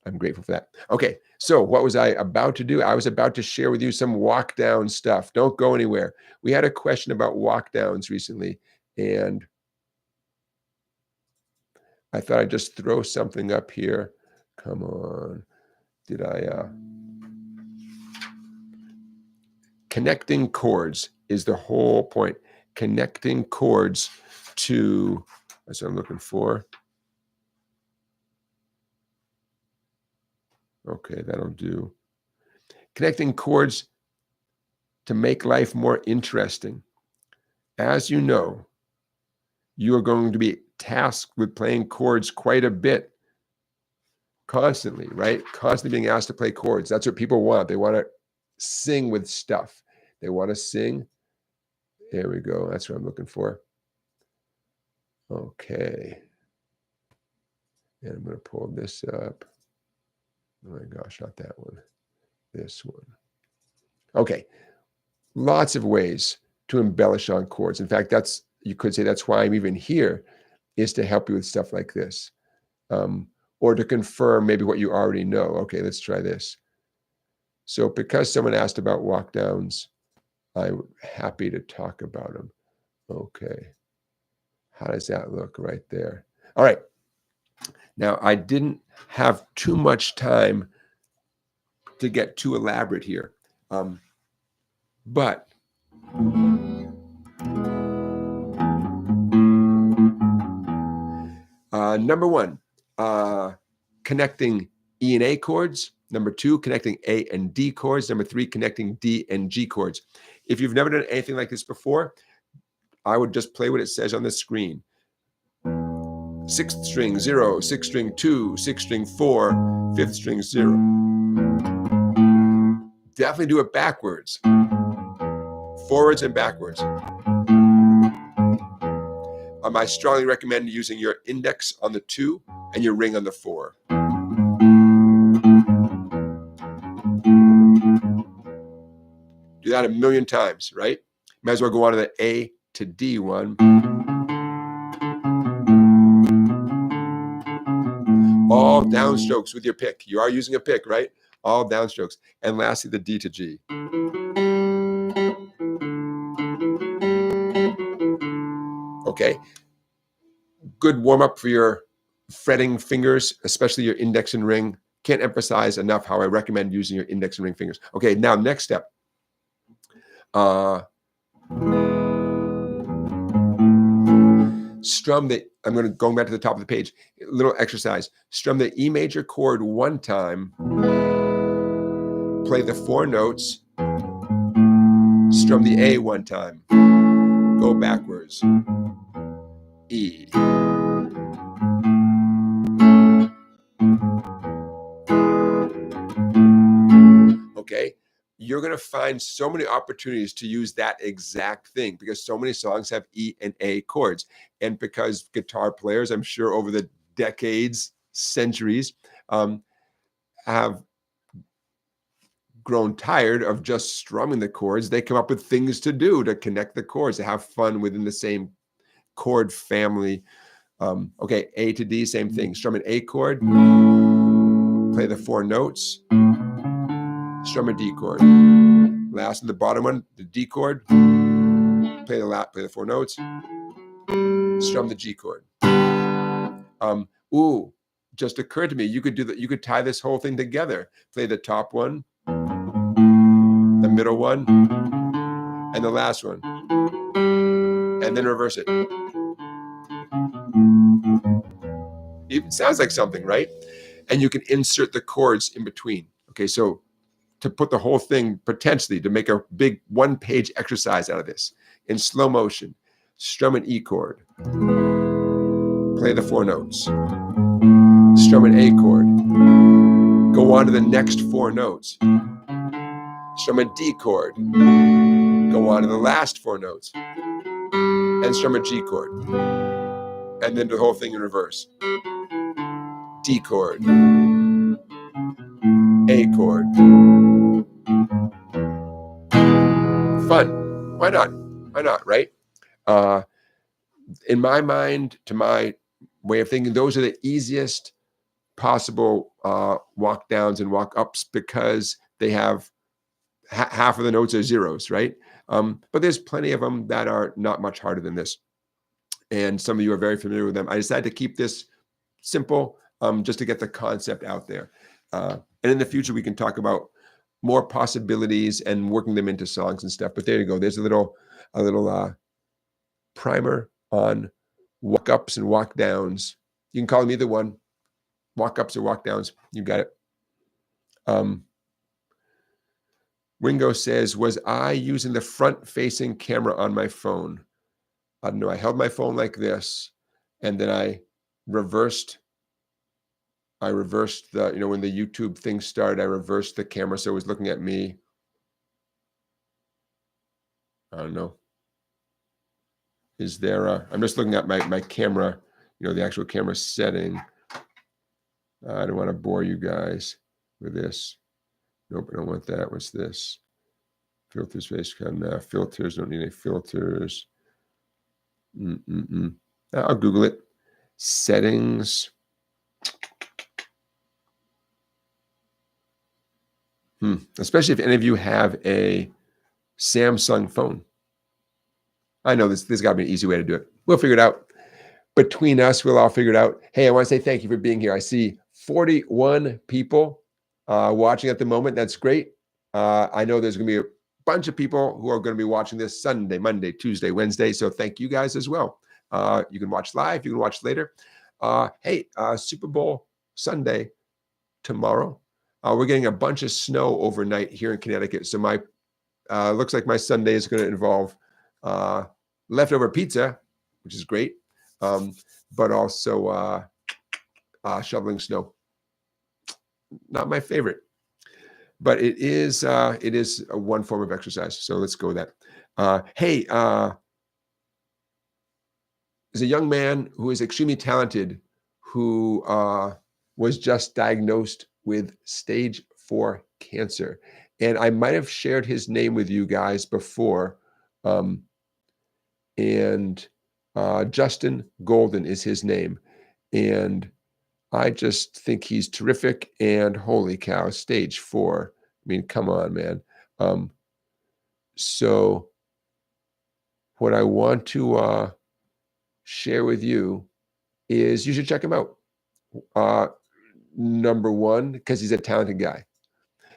I'm grateful for that. Okay. So what was I about to do? I was about to share with you some Walkdown stuff. Don't go anywhere. We had a question about Walkdowns recently, and I thought I'd just throw something up here. Come on. Did I... Connecting chords is the whole point. Connecting chords to, that's what I'm looking for. Okay, that'll do. Connecting chords to make life more interesting. As you know, you are going to be tasked with playing chords quite a bit, constantly, right? Constantly being asked to play chords. That's what people want. They want to sing with stuff. They want to sing. There we go. That's what I'm looking for. Okay. And I'm going to pull this up. Oh my gosh, not that one. This one. Okay. Lots of ways to embellish on chords. In fact, you could say that's why I'm even here, is to help you with stuff like this. Or to confirm maybe what you already know. Okay, let's try this. So because someone asked about walkdowns, I'm happy to talk about them. Okay. How does that look right there? All right. Now, I didn't have too much time to get too elaborate here. But number one, connecting E and A chords. Number two, connecting A and D chords. Number three, connecting D and G chords. If you've never done anything like this before, I would just play what it says on the screen. 6th string 0, 6th string 2, 6th string 4, 5th string 0. Definitely do it backwards. Forwards and backwards. I strongly recommend using your index on the 2 and your ring on the 4. Do that a million times, right? Might as well go on to the A to D one. All downstrokes with your pick. You are using a pick, right? All downstrokes. And lastly, the D to G. Okay. Good warm-up for your fretting fingers, especially your index and ring. Can't emphasize enough how I recommend using your index and ring fingers. Okay, now next step. Strum the, going back to the top of the page, little exercise. Strum the E major chord one time, play the 4 notes, strum the A one time, go backwards, E. Okay, you're going to find so many opportunities to use that exact thing because so many songs have E and A chords. And because guitar players, I'm sure over the decades, centuries, have grown tired of just strumming the chords, they come up with things to do to connect the chords, to have fun within the same chord family. Okay, A to D, same thing. Strum an A chord, play the 4 notes, strum a D chord. Last and the bottom one, the D chord, play the 4 notes, strum the G chord. Just occurred to me, you could do that. You could tie this whole thing together. Play the top one, the middle one, and the last one, and then reverse it. It sounds like something, right? And you can insert the chords in between. Okay, so to put the whole thing potentially to make a big 1-page exercise out of this in slow motion, strum an E chord, play the 4 notes, strum an A chord, go on to the next 4 notes, strum a D chord, go on to the last 4 notes, and strum a G chord, and then do the whole thing in reverse. D chord, A chord. Fun. Why not? Why not, right? In my mind, to my way of thinking, those are the easiest possible walk downs and walk ups because they have half of the notes are zeros, right? But there's plenty of them that are not much harder than this. And some of you are very familiar with them. I decided to keep this simple just to get the concept out there. And in the future, we can talk about more possibilities and working them into songs and stuff. But there you go. There's a little primer on walk ups and walk downs. You can call them either one, walk ups or walk downs. You got it. Ringo says, was I using the front facing camera on my phone? I don't know. I held my phone like this, and then I reversed the, when the YouTube thing started, I reversed the camera so it was looking at me. I don't know. Is there I'm just looking at my camera, the actual camera setting. I don't want to bore you guys with this. Nope, I don't want that. What's this? Filters, face cam, filters, don't need any filters. I'll Google it. Settings. Especially if any of you have a Samsung phone. I know there's got to be an easy way to do it. We'll figure it out. Between us, we'll all figure it out. Hey, I want to say thank you for being here. I see 41 people watching at the moment. That's great. I know there's going to be a bunch of people who are going to be watching this Sunday, Monday, Tuesday, Wednesday. So thank you guys as well. You can watch live. You can watch later. Hey, Super Bowl Sunday tomorrow. We're getting a bunch of snow overnight here in Connecticut. So my looks like my Sunday is going to involve leftover pizza, which is great, but also shoveling snow. Not my favorite, but it is one form of exercise. So let's go with that. Hey, there's a young man who is extremely talented who was just diagnosed with stage 4 cancer. And I might have shared his name with you guys before. Justin Golden is his name. And I just think he's terrific. And holy cow, stage 4. I mean, come on, man. So what I want to share with you is you should check him out. Number one, because he's a talented guy.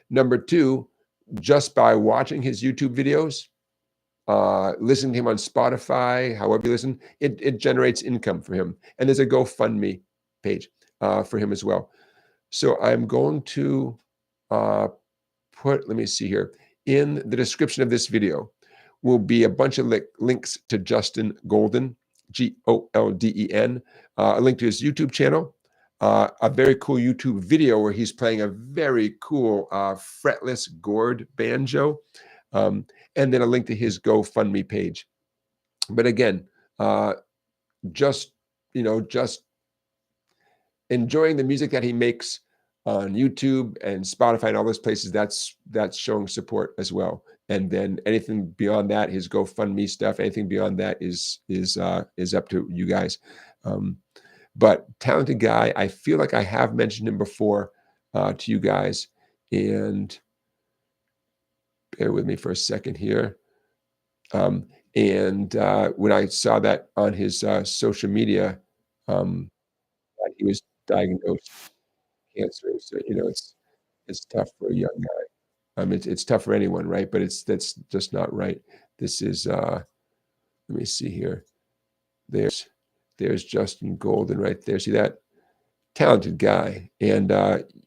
Number two, just by watching his YouTube videos, listening to him on Spotify, however you listen, it generates income for him. And there's a GoFundMe page for him as well. So I'm going to let me see here. In the description of this video will be a bunch of links to Justin Golden, Golden, a link to his YouTube channel, a very cool YouTube video where he's playing a very cool fretless gourd banjo, and then a link to his GoFundMe page. But again, just enjoying the music that he makes on YouTube and Spotify and all those places, that's showing support as well. And then anything beyond that, his GoFundMe stuff, anything beyond that is up to you guys. But talented guy, I feel like I have mentioned him before to you guys, and bear with me for a second here. And when I saw that on his social media, that he was diagnosed with cancer, so it's tough for a young guy. It's tough for anyone, right? But that's just not right. This is let me see here. There's Justin Golden right there. See that? Talented guy, and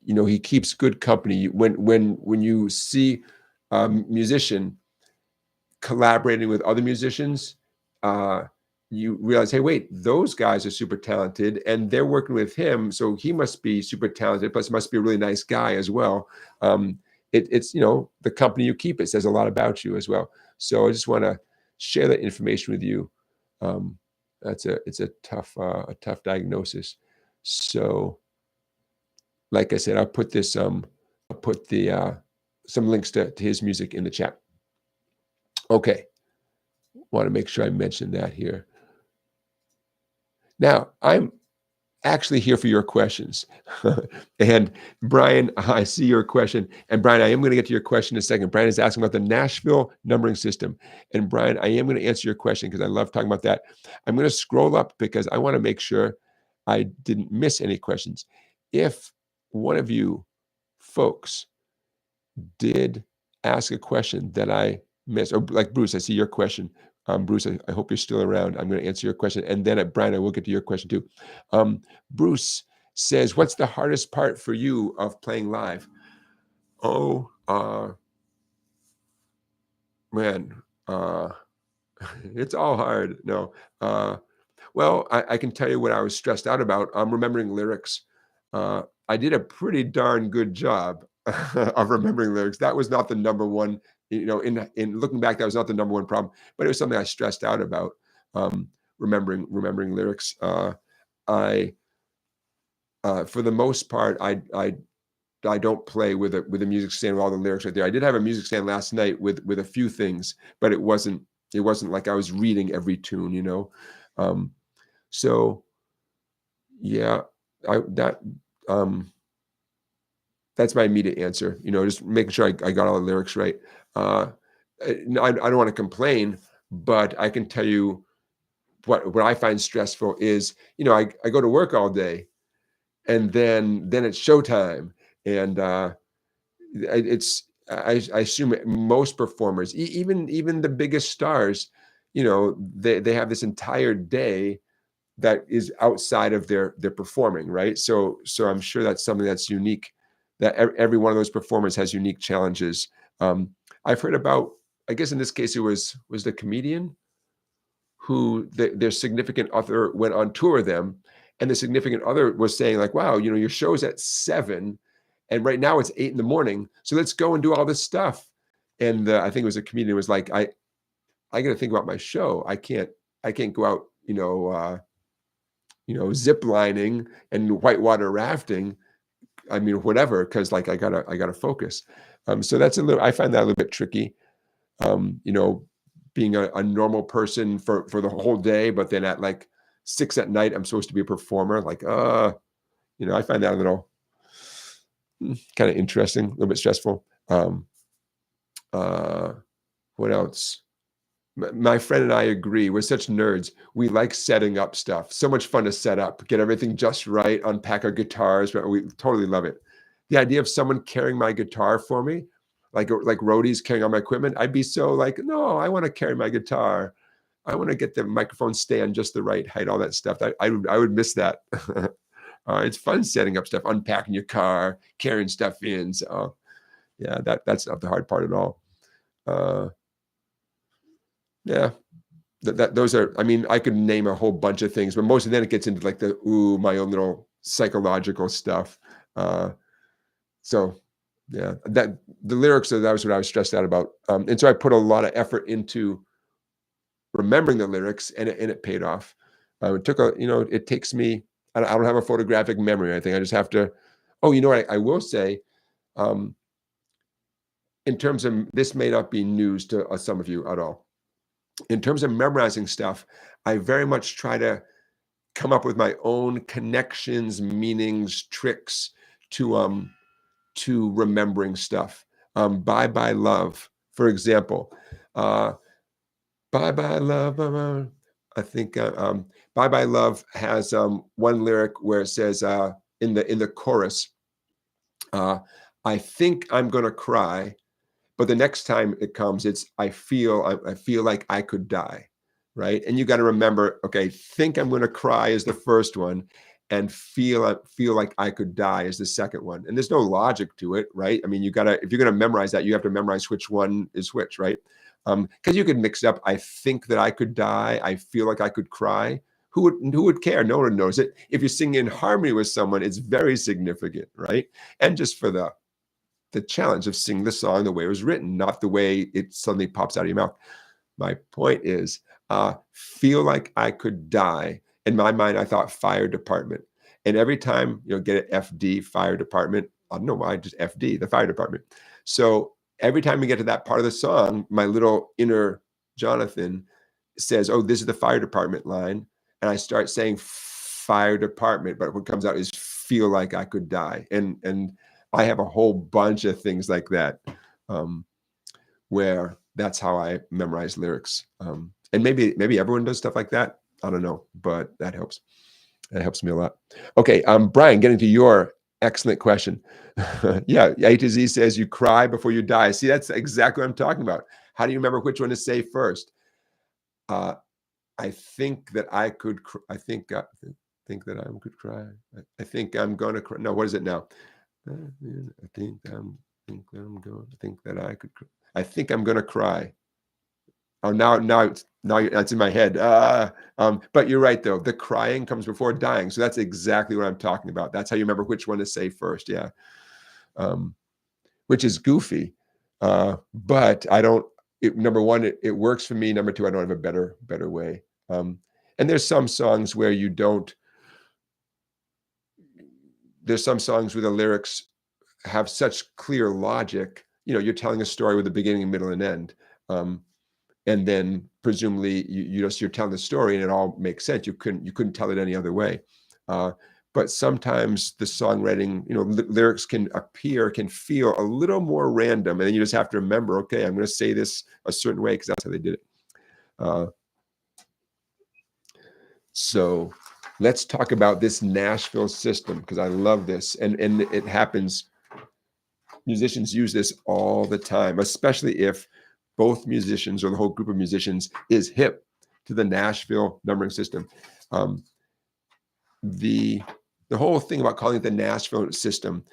he keeps good company. When you see a musician collaborating with other musicians, uh, you realize, hey, wait, those guys are super talented, and they're working with him, so he must be super talented. Plus, must be a really nice guy as well. It's the company you keep. It says a lot about you as well. So I just want to share that information with you. It's a tough diagnosis. So, like I said, I'll put the some links to his music in the chat. Okay, want to make sure I mention that here. Now, I'm actually here for your questions. And Brian, I see your question. And Brian, I am going to get to your question in a second. Brian is asking about the Nashville numbering system. And Brian, I am going to answer your question because I love talking about that. I'm going to scroll up because I want to make sure I didn't miss any questions. If one of you folks did ask a question that I missed, or like Bruce, I see your question. Bruce, I hope you're still around. I'm going to answer your question. And then Brian, I will get to your question too. Bruce says, what's the hardest part for you of playing live? Oh, man, it's all hard. No. Well, I can tell you what I was stressed out about. Remembering lyrics. I did a pretty darn good job of remembering lyrics. That was not the number one, in looking back, that was not the number one problem, but it was something I stressed out about, remembering lyrics. I for the most part, I don't play with a music stand with all the lyrics right there. I did have a music stand last night with a few things, but it wasn't like I was reading every tune, So yeah, that's my immediate answer. Just making sure I got all the lyrics right. I don't want to complain, but I can tell you what I find stressful is, I go to work all day, and then it's showtime, and I assume most performers, even the biggest stars, they have this entire day that is outside of their performing, right? So I'm sure that's something that's unique, that every one of those performers has unique challenges. I've heard about, I guess in this case, it was the comedian who their significant other went on tour with them, and the significant other was saying like, wow, your show's at 7, and right now it's 8 in the morning, so let's go and do all this stuff. And I think it was a comedian was like, I got to think about my show. I can't go out, zip lining and whitewater rafting. I mean, whatever, because like I gotta focus. So I find that a little bit tricky. Being a normal person for the whole day, but then at like 6 at night, I'm supposed to be a performer. Like, I find that a little kind of interesting, a little bit stressful. What else? My friend and I agree. We're such nerds. We like setting up stuff. So much fun to set up, get everything just right, unpack our guitars. But we totally love it. The idea of someone carrying my guitar for me, like roadies carrying all my equipment, I'd be so like, no, I want to carry my guitar. I want to get the microphone stand just the right height, all that stuff. I would miss that. It's fun setting up stuff, unpacking your car, carrying stuff in. So yeah, that's not the hard part at all. Yeah, those are, I mean, I could name a whole bunch of things, but most of then it gets into like my own little psychological stuff. So yeah, that the lyrics, that was what I was stressed out about. And so I put a lot of effort into remembering the lyrics, and it paid off. It takes me, I don't have a photographic memory. I think I just have to Oh, you know what I will say, in terms of, this may not be news to some of you at all. In terms of memorizing stuff, I very much try to come up with my own connections, meanings, tricks to remembering stuff. Bye Bye Love, for example. Bye Bye Love. I think Bye Bye Love has one lyric where it says in the chorus, I think I'm gonna cry, but the next time it comes, it's I feel like I could die, right? And you got to remember, okay, think I'm going to cry is the first one, and feel like I could die is the second one. And there's no logic to it, right? I mean, you got to, if you're going to memorize that, you have to memorize which one is which, right? Because you could mix it up. I think that I could die. I feel like I could cry. Who would care? No one knows it. If you're singing in harmony with someone, it's very significant, right? And just for the challenge of singing the song the way it was written, not the way it suddenly pops out of your mouth. My point is, feel like I could die. In my mind, I thought fire department. And every time, get an FD, fire department, I don't know why, just FD, the fire department. So every time we get to that part of the song, my little inner Jonathan says, oh, this is the fire department line. And I start saying fire department, but what comes out is feel like I could die. And I have a whole bunch of things like that, where that's how I memorize lyrics. And maybe everyone does stuff like that. I don't know, but that helps. That helps me a lot. Okay, Brian, getting to your excellent question. Yeah, A to Z says you cry before you die. See, that's exactly what I'm talking about. How do you remember which one to say first? I think that I could. I think that I could cry. I think I'm going to cry. No, what is it now? I think that I could. I think I'm gonna cry. Oh, now that's in my head. But you're right though. The crying comes before dying, so that's exactly what I'm talking about. That's how you remember which one to say first. Yeah, which is goofy, but I don't. Number one, it works for me. Number two, I don't have a better way. And there's some songs where you don't. There's some songs where the lyrics have such clear logic. You're telling a story with a beginning, middle, and end, and then presumably you're telling the story, and it all makes sense. You couldn't tell it any other way. But sometimes the songwriting, lyrics can feel a little more random, and then you just have to remember, okay, I'm going to say this a certain way because that's how they did it. So let's talk about this Nashville system, because I love this, and it happens. Musicians use this all the time, especially if both musicians or the whole group of musicians is hip to the Nashville numbering system. The whole thing about calling it the Nashville system,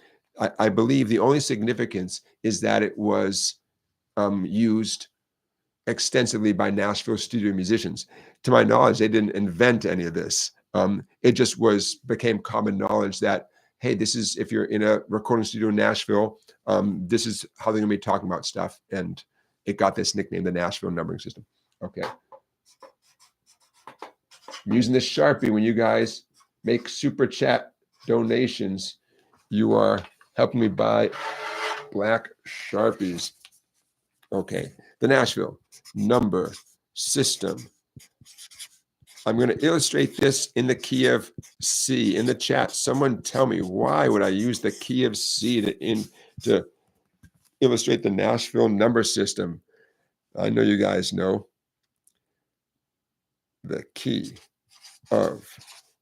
I believe the only significance is that it was used extensively by Nashville studio musicians. To my knowledge, they didn't invent any of this. It just became common knowledge that, hey, this is, if you're in a recording studio in Nashville, this is how they're going to be talking about stuff. And it got this nickname, the Nashville numbering system. Okay. I'm using this Sharpie. When you guys make super chat donations, you are helping me buy black Sharpies. Okay. The Nashville number system. I'm going to illustrate this in the key of C. In the chat, someone tell me, why would I use the key of C to illustrate the Nashville number system? I know you guys know. The key of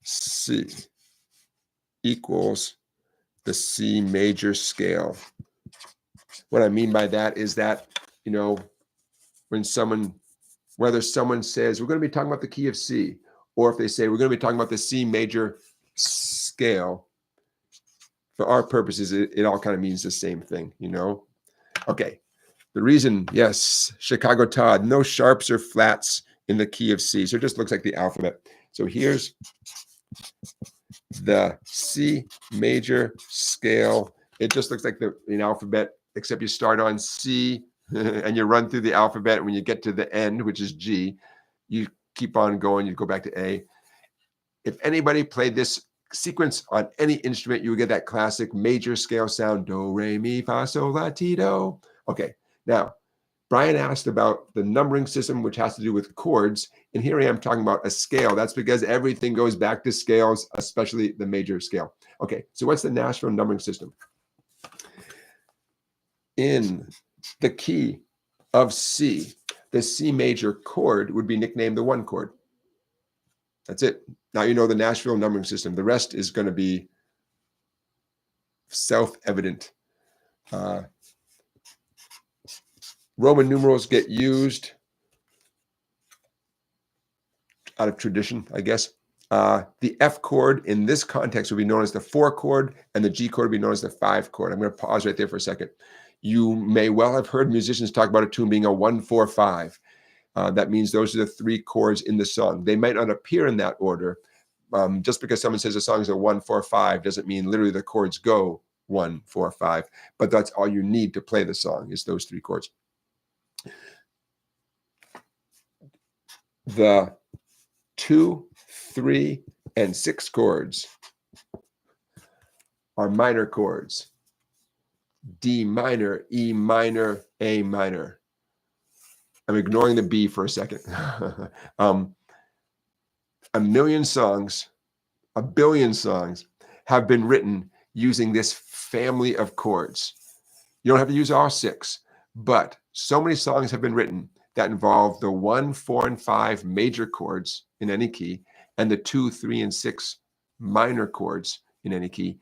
C equals the C major scale. What I mean by that is that, whether someone says we're going to be talking about the key of C, or if they say we're going to be talking about the C major scale, for our purposes, it all kind of means the same thing, Okay. The reason, yes, Chicago Todd, no sharps or flats in the key of C. So it just looks like the alphabet. So here's the C major scale. It just looks like an alphabet, except you start on C and you run through the alphabet. When you get to the end, which is G, you keep on going. You go back to A. If anybody played this sequence on any instrument, you would get that classic major scale sound, do, re, mi, fa, sol, la, ti, do. Okay, now, Brian asked about the numbering system, which has to do with chords. And here I am talking about a scale. That's because everything goes back to scales, especially the major scale. Okay, so what's the Nashville numbering system? In the key of C, the C major chord would be nicknamed the 1 chord. That's it. Now you know the Nashville numbering system. The rest is going to be self-evident. Roman numerals get used out of tradition, I guess. The F chord in this context would be known as the 4 chord, and the G chord would be known as the 5 chord. I'm going to pause right there for a second. You may well have heard musicians talk about a tune being a 1-4-5. That means those are the 3 chords in the song. They might not appear in that order. Just because someone says a song is a 1-4-5 doesn't mean literally the chords go 1-4-5, but that's all you need to play the song is those 3 chords. The 2, 3, and 6 chords are minor chords. D minor, E minor, A minor. I'm ignoring the B for a second. A million songs, a billion songs have been written using this family of chords. You don't have to use all 6, but so many songs have been written that involve the 1, 4, and 5 major chords in any key, and the 2, 3, and 6 minor chords in any key.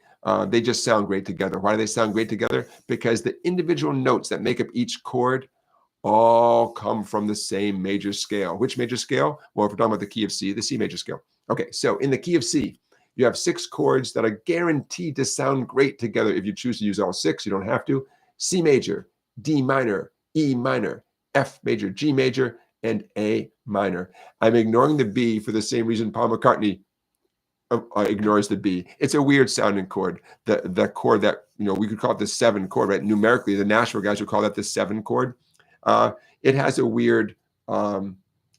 They just sound great together. Why do they sound great together? Because the individual notes that make up each chord all come from the same major scale. Which major scale? Well, if we're talking about the key of C, the C major scale. Okay, so in the key of C, you have 6 chords that are guaranteed to sound great together. If you choose to use all 6, you don't have to. C major, D minor, E minor, F major, G major, and A minor. I'm ignoring the B for the same reason Paul McCartney ignores the B. It's a weird sounding chord. The chord that, we could call it the 7 chord, right? Numerically, the Nashville guys would call that the 7 chord. It has a weird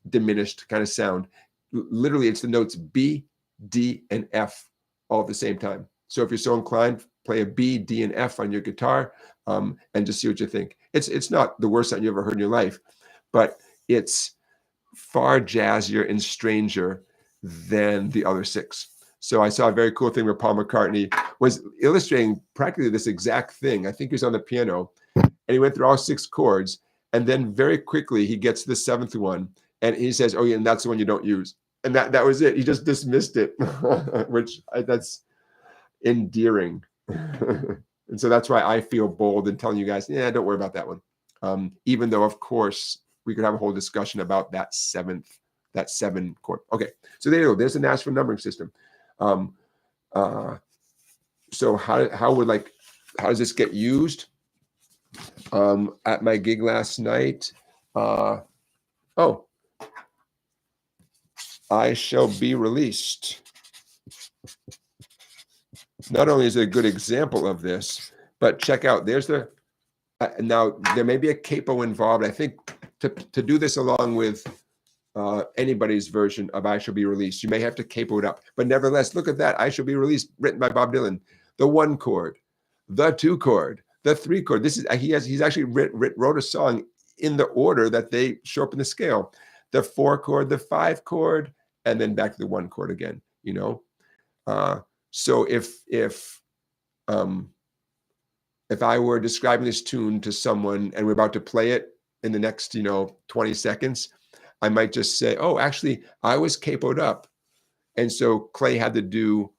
diminished kind of sound. Literally, it's the notes B, D, and F all at the same time. So if you're so inclined, play a B, D, and F on your guitar and just see what you think. It's not the worst sound you ever heard in your life, but it's far jazzier and stranger than the other 6. So I saw a very cool thing where Paul McCartney was illustrating practically this exact thing. I think he was on the piano, and he went through all 6 chords, and then very quickly he gets to the 7th one, and he says, "Oh yeah, and that's the one you don't use." And that was it. He just dismissed it, which that's endearing. And so that's why I feel bold in telling you guys, yeah, don't worry about that one. Even though, of course, we could have a whole discussion about that 7 chord. Okay, so there you go. There's the Nashville numbering system. So how does this get used? At my gig last night, I Shall Be Released. Not only is it a good example of this, but check out, there's the, now there may be a capo involved. I think to do this along with anybody's version of I Shall Be Released, you may have to capo it up. But nevertheless, look at that. I Shall Be Released, written by Bob Dylan. The 1 chord, the 2 chord, the 3 chord. This is he's actually wrote a song in the order that they show up in the scale. The 4 chord, the 5 chord, and then back to the 1 chord again, So if I were describing this tune to someone and we're about to play it in the next, 20 seconds, I might just say, oh, actually, I was capoed up. And so Clay had to do,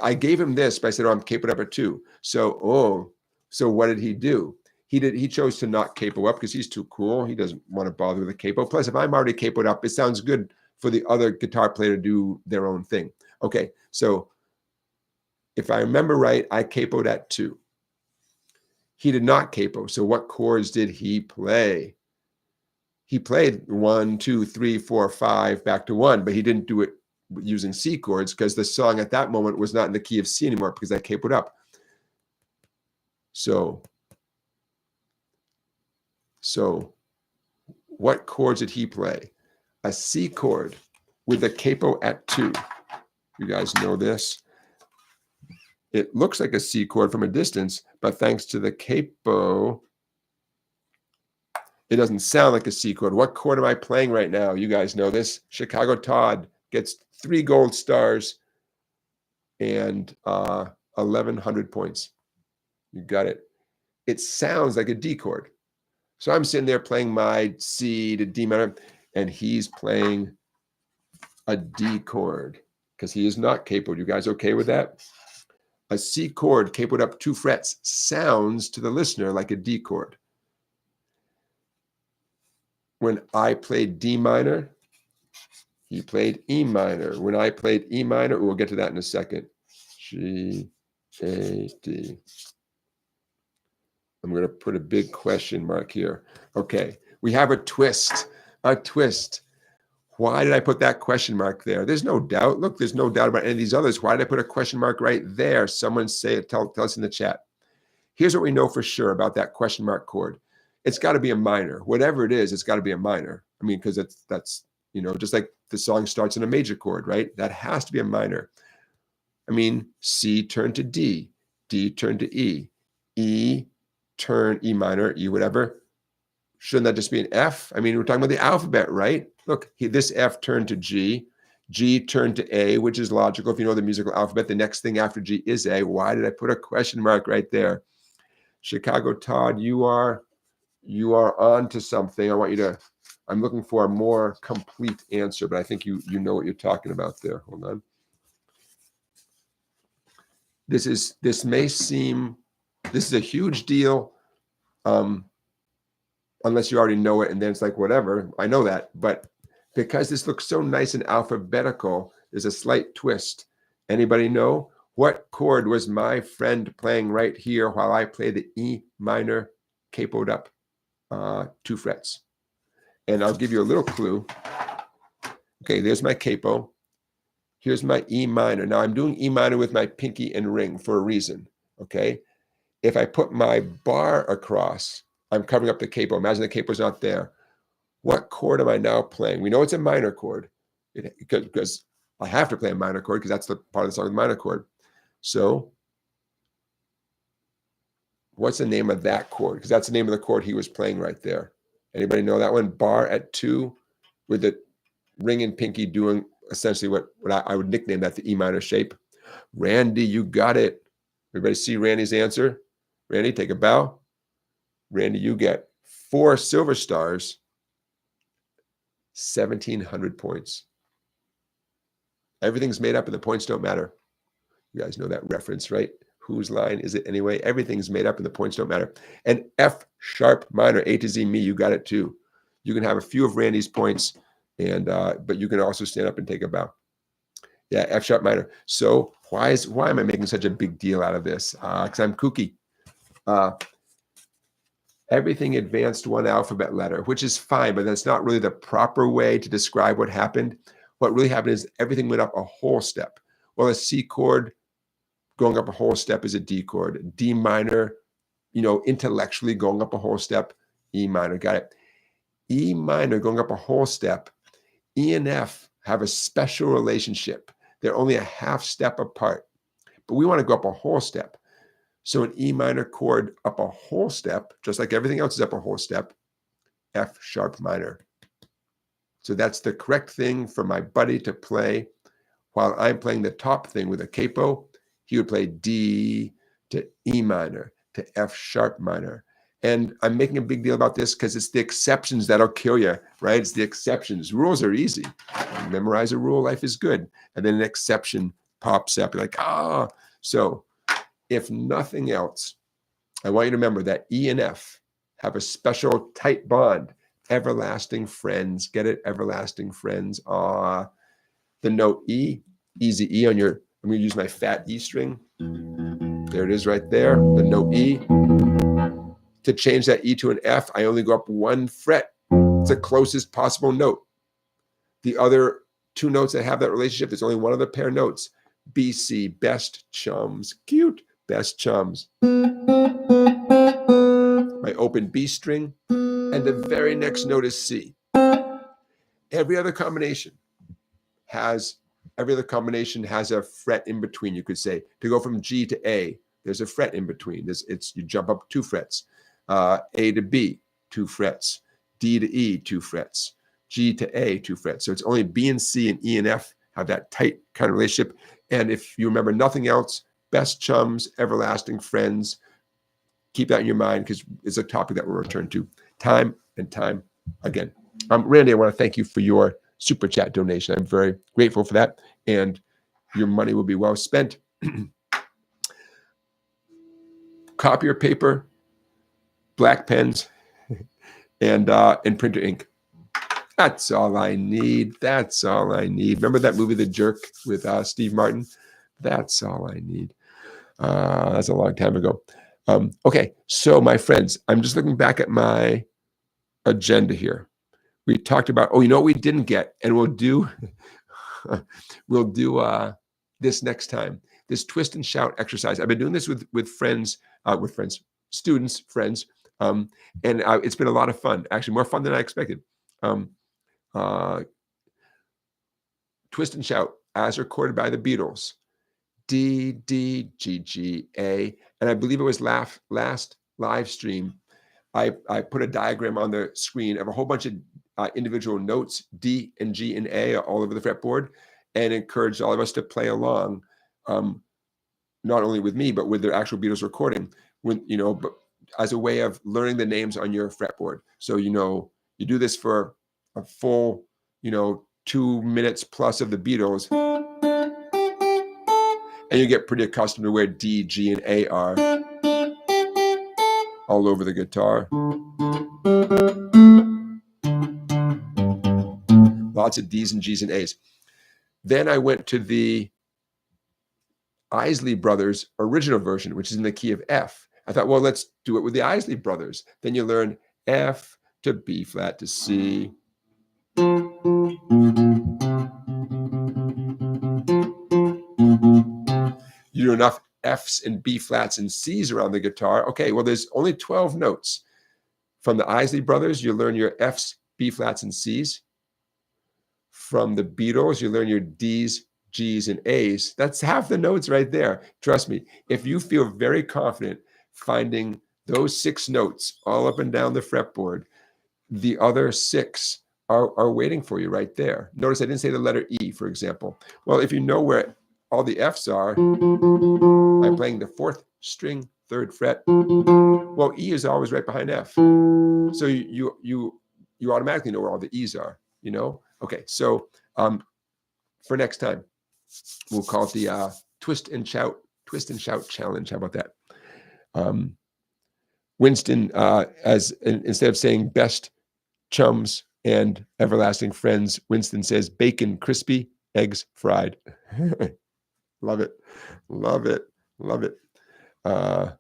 I gave him this, but I said, oh, I'm capoed up at 2. So what did he do? He chose to not capo up because he's too cool. He doesn't want to bother with a capo. Plus, if I'm already capoed up, it sounds good for the other guitar player to do their own thing. Okay, so if I remember right, I capoed at 2. He did not capo. So what chords did he play? He played 1, 2, 3, 4, 5 back to 1, but he didn't do it using C chords because the song at that moment was not in the key of C anymore because I capoed up. So what chords did he play? A C chord with a capo at 2. You guys know this. It looks like a C chord from a distance, but thanks to the capo, it doesn't sound like a C chord. What chord am I playing right now? You guys know this. Chicago Todd gets 3 gold stars and 1,100 points. You got it. It sounds like a D chord. So I'm sitting there playing my C to D minor, and he's playing a D chord because he is not capoed. You guys okay with that? A C chord capoed up 2 frets sounds to the listener like a D chord. When I played D minor, he played E minor. When I played E minor, we'll get to that in a second. G, A, D. I'm going to put a big question mark here. Okay, we have a twist. A twist. Why did I put that question mark there? There's no doubt. Look, there's no doubt about any of these others. Why did I put a question mark right there? Someone say it. Tell us in the chat. Here's what we know for sure about that question mark chord. It's got to be a minor. Whatever it is, it's got to be a minor. I mean, because that's just like the song starts in a major chord, right? That has to be a minor. I mean, C turn to D, D turn to E, E turn E minor, E whatever. Shouldn't that just be an F? I mean, we're talking about the alphabet, right? Look, this F turned to G, G turned to A, which is logical. If you know the musical alphabet, the next thing after G is A. Why did I put a question mark right there? Chicago Todd, you are on to something. I'm looking for a more complete answer, but I think you know what you're talking about there. Hold on. This is a huge deal. Unless you already know it, and then it's like, whatever, I know that. But because this looks so nice and alphabetical, there's a slight twist. Anybody know? What chord was my friend playing right here while I play the E minor capoed up 2 frets? And I'll give you a little clue. Okay, there's my capo. Here's my E minor. Now I'm doing E minor with my pinky and ring for a reason, okay? If I put my bar across, I'm covering up the capo. Imagine the capo's not there. What chord am I now playing? We know it's a minor chord because I have to play a minor chord because that's the part of the song with minor chord. So what's the name of that chord? Because that's the name of the chord he was playing right there. Anybody know that one? Bar at 2 with the ring and pinky doing essentially what I would nickname that the E minor shape. Randy, you got it. Everybody see Randy's answer? Randy, take a bow. Randy, you get 4 silver stars, 1,700 points. Everything's made up and the points don't matter. You guys know that reference, right? Whose line is it anyway? Everything's made up and the points don't matter. And F sharp minor, A to Z me, you got it too. You can have a few of Randy's points, and but you can also stand up and take a bow. Yeah, F sharp minor. So why am I making such a big deal out of this? Because I'm kooky. Everything advanced 1 alphabet letter, which is fine, but that's not really the proper way to describe what happened. What really happened is everything went up a whole step. Well, a C chord going up a whole step is a D chord. D minor, intellectually going up a whole step, E minor, got it. E minor going up a whole step. E and F have a special relationship. They're only a half step apart, but we want to go up a whole step. So an E minor chord up a whole step, just like everything else is up a whole step, F sharp minor. So that's the correct thing for my buddy to play while I'm playing the top thing with a capo. He would play D to E minor to F sharp minor. And I'm making a big deal about this because it's the exceptions that'll kill you, right? It's the exceptions. Rules are easy. You memorize a rule, life is good. And then an exception pops up. You're like, So if nothing else, I want you to remember that E and F have a special tight bond. Everlasting friends. Get it? Everlasting friends. The note E, easy E on your, I'm going to use my fat E string. There it is right there, the note E. To change that E to an F, I only go up 1 fret. It's the closest possible note. The other 2 notes that have that relationship, there's only one other pair of notes. B, C, best chums. Cute, best chums. My open B string, and the very next note is C. Every other combination has every other combination has a fret in between, you could say. To go from G to A, there's a fret in between. You jump up 2 frets. A to B, 2 frets. D to E, 2 frets. G to A, 2 frets. So it's only B and C and E and F have that tight kind of relationship. And if you remember nothing else, best chums, everlasting friends, keep that in your mind because it's a topic that we'll return to time and time again. Randy, I want to thank you for your super chat donation. I'm very grateful for that, and your money will be well spent. Copier paper, black pens, and printer ink. That's all I need. That's all I need. Remember that movie, The Jerk, with Steve Martin? That's all I need. That's a long time ago. Okay, so my friends, I'm just looking back at my agenda here. We talked about, you know what we didn't get, and we'll do this next time. This twist and shout exercise. I've been doing this with friends, students, friends, and it's been a lot of fun. Actually, more fun than I expected. Twist and shout as recorded by the Beatles. D, D, G, G, A. And I believe it was last live stream. I put a diagram on the screen of a whole bunch of individual notes, D and G and A, all over the fretboard, and encouraged all of us to play along, not only with me, but with the actual Beatles recording, but as a way of learning the names on your fretboard. So, you do this for a full, 2 minutes plus of the Beatles, and you get pretty accustomed to where D, G, and A are all over the guitar. Lots of D's and G's and A's. Then I went to the Isley Brothers original version, which is in the key of F. I thought, well, let's do it with the Isley Brothers. Then you learn F to B flat to C. You do enough F's and B flats and C's around the guitar. Okay, well, there's only 12 notes. From the Isley Brothers, you learn your F's, B flats, and C's. From the Beatles, you learn your D's, G's, and A's. That's half the notes right there. Trust me, if you feel very confident finding those 6 notes all up and down the fretboard, the other 6 are waiting for you right there. Notice I didn't say the letter E, for example. Well, if you know where all the F's are, I'm playing the 4th string, 3rd fret. Well, E is always right behind F. So you automatically know where all the E's are, Okay, so for next time, we'll call it the twist and shout challenge. How about that? Winston, instead of saying best chums and everlasting friends, Winston says bacon crispy, eggs fried. Love it. Love it. Love it. All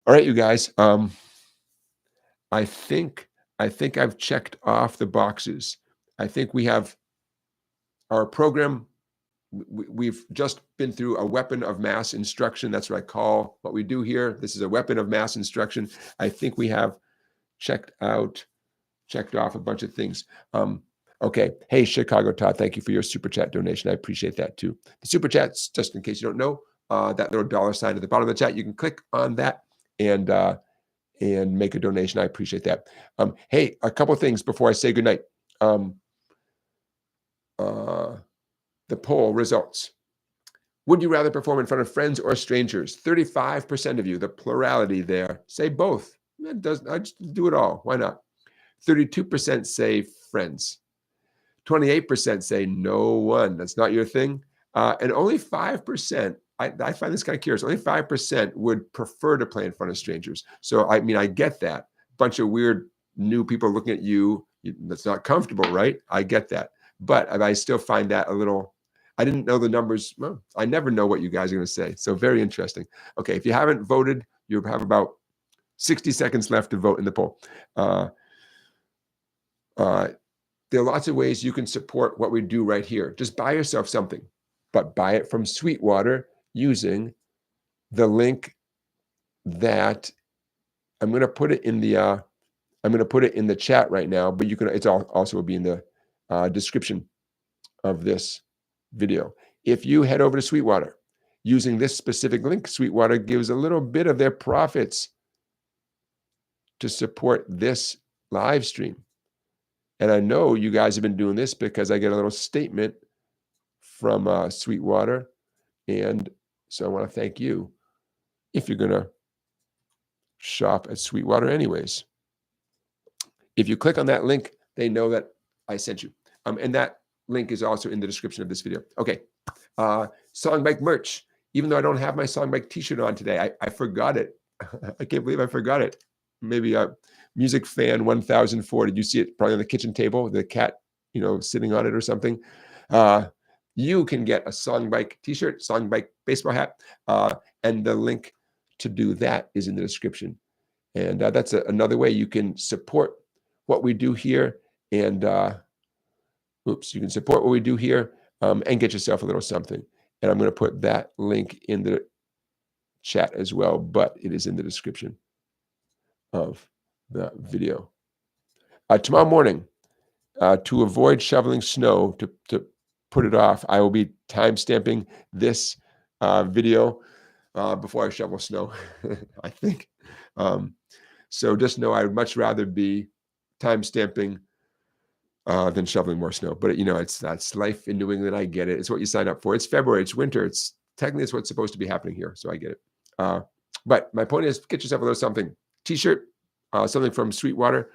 right, you guys. I think I've checked off the boxes. I think we have our program. We've just been through a weapon of mass instruction. That's what I call what we do here. This is a weapon of mass instruction. I think we have checked off a bunch of things. Okay. Hey, Chicago Todd, thank you for your super chat donation. I appreciate that too. The super chats, just in case you don't know, that little $ at the bottom of the chat, you can click on that and make a donation. I appreciate that. Hey, a couple of things before I say goodnight. The poll results. Would you rather perform in front of friends or strangers? 35% of you, the plurality there, say both. I just do it all. Why not? 32% say friends. 28% say no one. That's not your thing. And only 5%, I find this kind of curious, only 5% would prefer to play in front of strangers. So, I get that. Bunch of weird new people looking at you. That's not comfortable, right? I get that. But I still find that a little, I didn't know the numbers. Well, I never know what you guys are going to say. So very interesting. Okay, if you haven't voted, you have about 60 seconds left to vote in the poll. There are lots of ways you can support what we do right here. Just buy yourself something, but buy it from Sweetwater using the link that I'm going to put it in the chat right now, but you can, it's also will be in the description of this video. If you head over to Sweetwater, using this specific link, Sweetwater gives a little bit of their profits to support this live stream. And I know you guys have been doing this because I get a little statement from Sweetwater. And so I want to thank you if you're going to shop at Sweetwater anyways. If you click on that link, they know that I sent you. And that link is also in the description of this video. Okay. SongBike merch. Even though I don't have my SongBike t-shirt on today, I forgot it. I can't believe I forgot it. Maybe a Music Fan 1004. Did you see it? Probably on the kitchen table, the cat, sitting on it or something. You can get a SongBike t-shirt, SongBike baseball hat, and the link to do that is in the description. And that's another way you can support what we do here. And you can support what we do here and get yourself a little something. And I'm going to put that link in the chat as well, but it is in the description of the video. Tomorrow morning, to avoid shoveling snow, to put it off, I will be time-stamping this video before I shovel snow, I think. So just know I would much rather be time-stamping than shoveling more snow. But that's life in New England. I get it. It's what you sign up for. It's February. It's winter. It's what's supposed to be happening here. So I get it. But my point is, get yourself a little something. T-shirt, something from Sweetwater,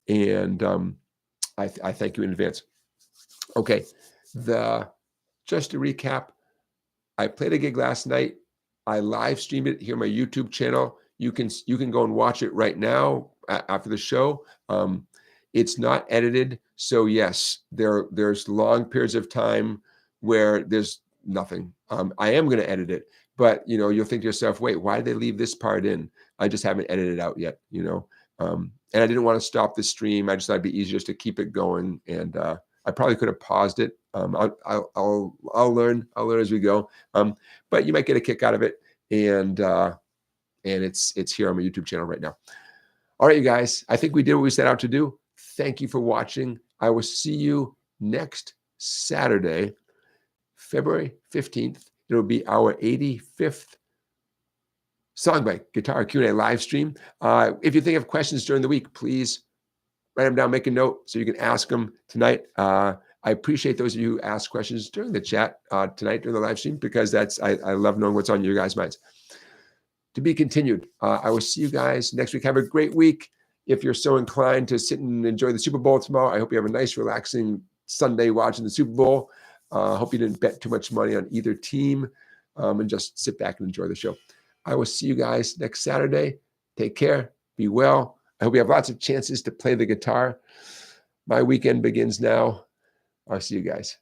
and I thank you in advance. Okay, just to recap, I played a gig last night. I live streamed it here on my YouTube channel. You can go and watch it right now after the show. It's not edited, so yes, there's long periods of time where there's nothing. I am going to edit it, but you'll think to yourself, wait, why did they leave this part in? I just haven't edited it out yet, and I didn't want to stop the stream. I just thought it'd be easier just to keep it going, and I probably could have paused it. I'll learn as we go, but you might get a kick out of it, and it's here on my YouTube channel right now. All right, you guys, I think we did what we set out to do. Thank you for watching. I will see you next Saturday, February 15th. It will be our 85th SongBike Guitar Q&A live stream. If you think of questions during the week, please write them down, make a note so you can ask them tonight. I appreciate those of you who ask questions during the chat tonight during the live stream, because I love knowing what's on your guys' minds. To be continued. I will see you guys next week. Have a great week. If you're so inclined to sit and enjoy the Super Bowl tomorrow, I hope you have a nice, relaxing Sunday watching the Super Bowl. Hope you didn't bet too much money on either team, and just sit back and enjoy the show. I will see you guys next Saturday. Take care. Be well. I hope you have lots of chances to play the guitar. My weekend begins now. I'll see you guys.